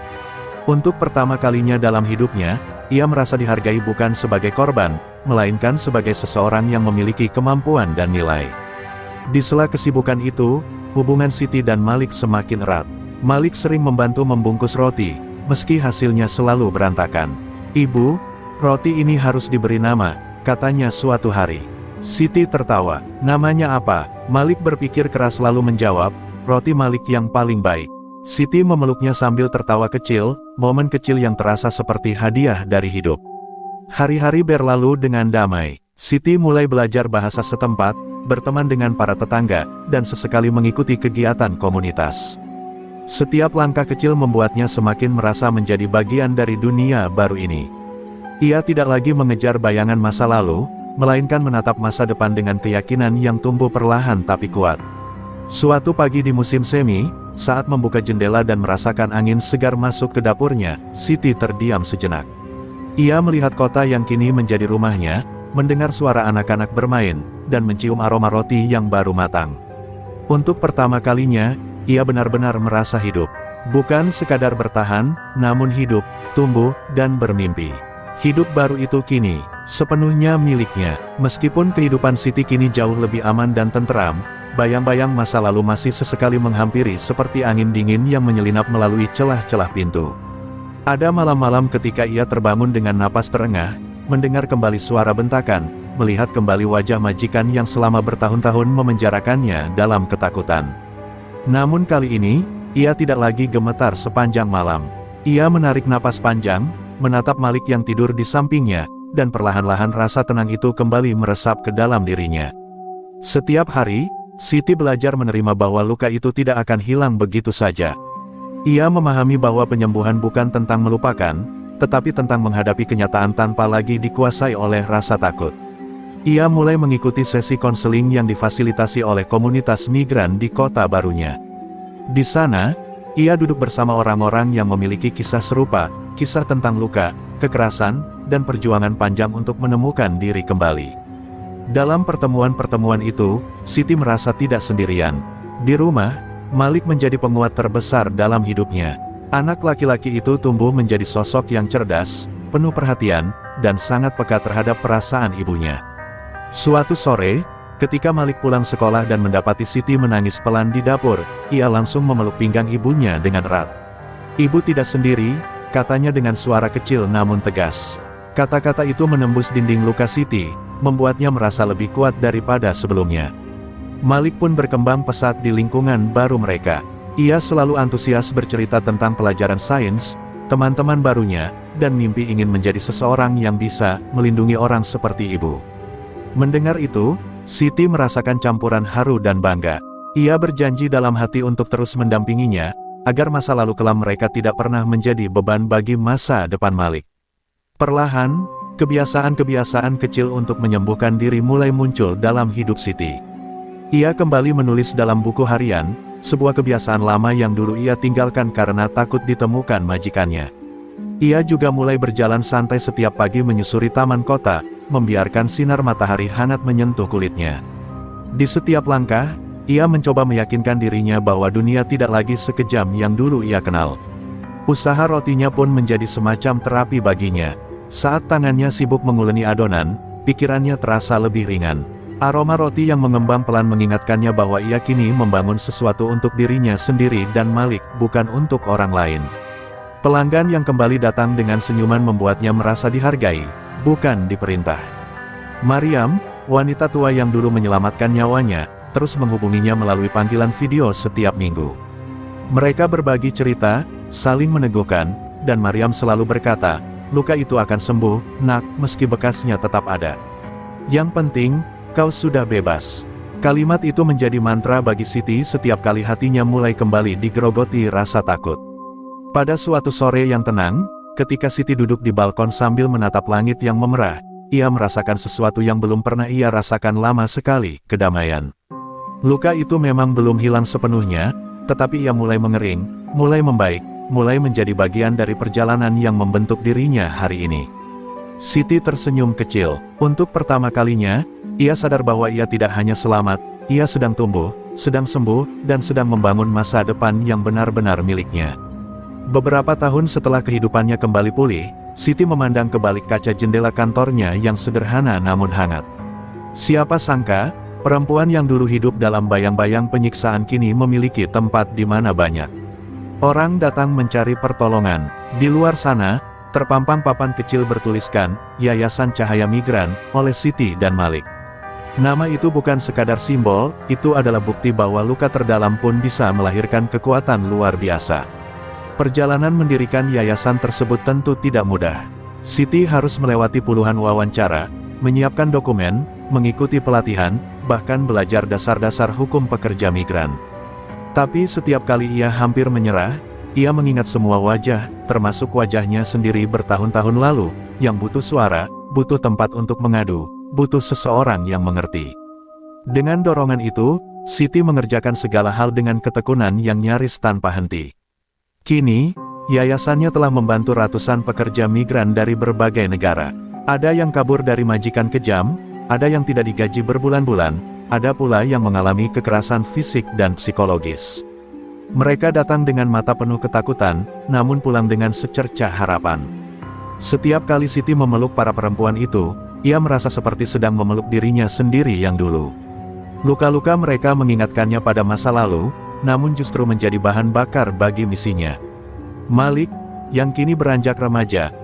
Untuk pertama kalinya dalam hidupnya, ia merasa dihargai bukan sebagai korban, melainkan sebagai seseorang yang memiliki kemampuan dan nilai. Di sela kesibukan itu, hubungan Siti dan Malik semakin erat. Malik sering membantu membungkus roti, meski hasilnya selalu berantakan. "Ibu, roti ini harus diberi nama," katanya suatu hari. Siti tertawa. "Namanya apa?" Malik berpikir keras lalu menjawab, "Roti Malik yang paling baik." Siti memeluknya sambil tertawa kecil, momen kecil yang terasa seperti hadiah dari hidup. Hari-hari berlalu dengan damai. Siti mulai belajar bahasa setempat, berteman dengan para tetangga, dan sesekali mengikuti kegiatan komunitas. Setiap langkah kecil membuatnya semakin merasa menjadi bagian dari dunia baru ini. Ia tidak lagi mengejar bayangan masa lalu, melainkan menatap masa depan dengan keyakinan yang tumbuh perlahan tapi kuat. Suatu pagi di musim semi, saat membuka jendela dan merasakan angin segar masuk ke dapurnya, Siti terdiam sejenak. Ia melihat kota yang kini menjadi rumahnya, mendengar suara anak-anak bermain, dan mencium aroma roti yang baru matang. Untuk pertama kalinya, ia benar-benar merasa hidup. Bukan sekadar bertahan, namun hidup, tumbuh, dan bermimpi. Hidup baru itu kini sepenuhnya miliknya. Meskipun kehidupan Siti kini jauh lebih aman dan tenteram, bayang-bayang masa lalu masih sesekali menghampiri seperti angin dingin yang menyelinap melalui celah-celah pintu. Ada malam-malam ketika ia terbangun dengan napas terengah, mendengar kembali suara bentakan, melihat kembali wajah majikan yang selama bertahun-tahun memenjarakannya dalam ketakutan. Namun kali ini, ia tidak lagi gemetar sepanjang malam. Ia menarik napas panjang, menatap Malik yang tidur di sampingnya, dan perlahan-lahan rasa tenang itu kembali meresap ke dalam dirinya. Setiap hari, Siti belajar menerima bahwa luka itu tidak akan hilang begitu saja. Ia memahami bahwa penyembuhan bukan tentang melupakan, tetapi tentang menghadapi kenyataan tanpa lagi dikuasai oleh rasa takut. Ia mulai mengikuti sesi konseling yang difasilitasi oleh komunitas migran di kota barunya. Di sana, ia duduk bersama orang-orang yang memiliki kisah serupa, kisah tentang luka, kekerasan, dan perjuangan panjang untuk menemukan diri kembali. Dalam pertemuan-pertemuan itu, Siti merasa tidak sendirian. Di rumah, Malik menjadi penguat terbesar dalam hidupnya. Anak laki-laki itu tumbuh menjadi sosok yang cerdas, penuh perhatian, dan sangat peka terhadap perasaan ibunya. Suatu sore, ketika Malik pulang sekolah dan mendapati Siti menangis pelan di dapur, ia langsung memeluk pinggang ibunya dengan erat. "Ibu tidak sendiri," katanya dengan suara kecil namun tegas. Kata-kata itu menembus dinding luka Siti, membuatnya merasa lebih kuat daripada sebelumnya. Malik pun berkembang pesat di lingkungan baru mereka. Ia selalu antusias bercerita tentang pelajaran sains, teman-teman barunya, dan mimpi ingin menjadi seseorang yang bisa melindungi orang seperti ibu. Mendengar itu, Siti merasakan campuran haru dan bangga. Ia berjanji dalam hati untuk terus mendampinginya, agar masa lalu kelam mereka tidak pernah menjadi beban bagi masa depan Malik. Perlahan, kebiasaan-kebiasaan kecil untuk menyembuhkan diri mulai muncul dalam hidup Siti. Ia kembali menulis dalam buku harian, sebuah kebiasaan lama yang dulu ia tinggalkan karena takut ditemukan majikannya. Ia juga mulai berjalan santai setiap pagi menyusuri taman kota, membiarkan sinar matahari hangat menyentuh kulitnya. Di setiap langkah, ia mencoba meyakinkan dirinya bahwa dunia tidak lagi sekejam yang dulu ia kenal. Usaha rotinya pun menjadi semacam terapi baginya. Saat tangannya sibuk menguleni adonan, pikirannya terasa lebih ringan. Aroma roti yang mengembang pelan mengingatkannya bahwa ia kini membangun sesuatu untuk dirinya sendiri dan Malik, bukan untuk orang lain. Pelanggan yang kembali datang dengan senyuman membuatnya merasa dihargai, bukan diperintah. Mariam, wanita tua yang dulu menyelamatkan nyawanya, terus menghubunginya melalui panggilan video setiap minggu. Mereka berbagi cerita, saling meneguhkan, dan Mariam selalu berkata, "Luka itu akan sembuh, nak, meski bekasnya tetap ada. Yang penting, kau sudah bebas." Kalimat itu menjadi mantra bagi Siti setiap kali hatinya mulai kembali digerogoti rasa takut. Pada suatu sore yang tenang, ketika Siti duduk di balkon sambil menatap langit yang memerah, ia merasakan sesuatu yang belum pernah ia rasakan lama sekali, kedamaian. Luka itu memang belum hilang sepenuhnya, tetapi ia mulai mengering, mulai membaik, mulai menjadi bagian dari perjalanan yang membentuk dirinya hari ini. Siti tersenyum kecil. Untuk pertama kalinya, ia sadar bahwa ia tidak hanya selamat, ia sedang tumbuh, sedang sembuh, dan sedang membangun masa depan yang benar-benar miliknya. Beberapa tahun setelah kehidupannya kembali pulih, Siti memandang ke balik kaca jendela kantornya yang sederhana namun hangat. Siapa sangka, perempuan yang dulu hidup dalam bayang-bayang penyiksaan kini memiliki tempat di mana banyak Orang datang mencari pertolongan. Di luar sana, terpampang papan kecil bertuliskan, Yayasan Cahaya Migran, oleh Siti dan Malik. Nama itu bukan sekadar simbol, itu adalah bukti bahwa luka terdalam pun bisa melahirkan kekuatan luar biasa. Perjalanan mendirikan yayasan tersebut tentu tidak mudah. Siti harus melewati puluhan wawancara, menyiapkan dokumen, mengikuti pelatihan, bahkan belajar dasar-dasar hukum pekerja migran. Tapi setiap kali ia hampir menyerah, ia mengingat semua wajah, termasuk wajahnya sendiri bertahun-tahun lalu, yang butuh suara, butuh tempat untuk mengadu, butuh seseorang yang mengerti. Dengan dorongan itu, Siti mengerjakan segala hal dengan ketekunan yang nyaris tanpa henti. Kini, yayasannya telah membantu ratusan pekerja migran dari berbagai negara. Ada yang kabur dari majikan kejam, ada yang tidak digaji berbulan-bulan, ada pula yang mengalami kekerasan fisik dan psikologis. Mereka datang dengan mata penuh ketakutan, namun pulang dengan secercah harapan. Setiap kali Siti memeluk para perempuan itu, ia merasa seperti sedang memeluk dirinya sendiri yang dulu. Luka-luka mereka mengingatkannya pada masa lalu, namun justru menjadi bahan bakar bagi misinya. Malik, yang kini beranjak remaja,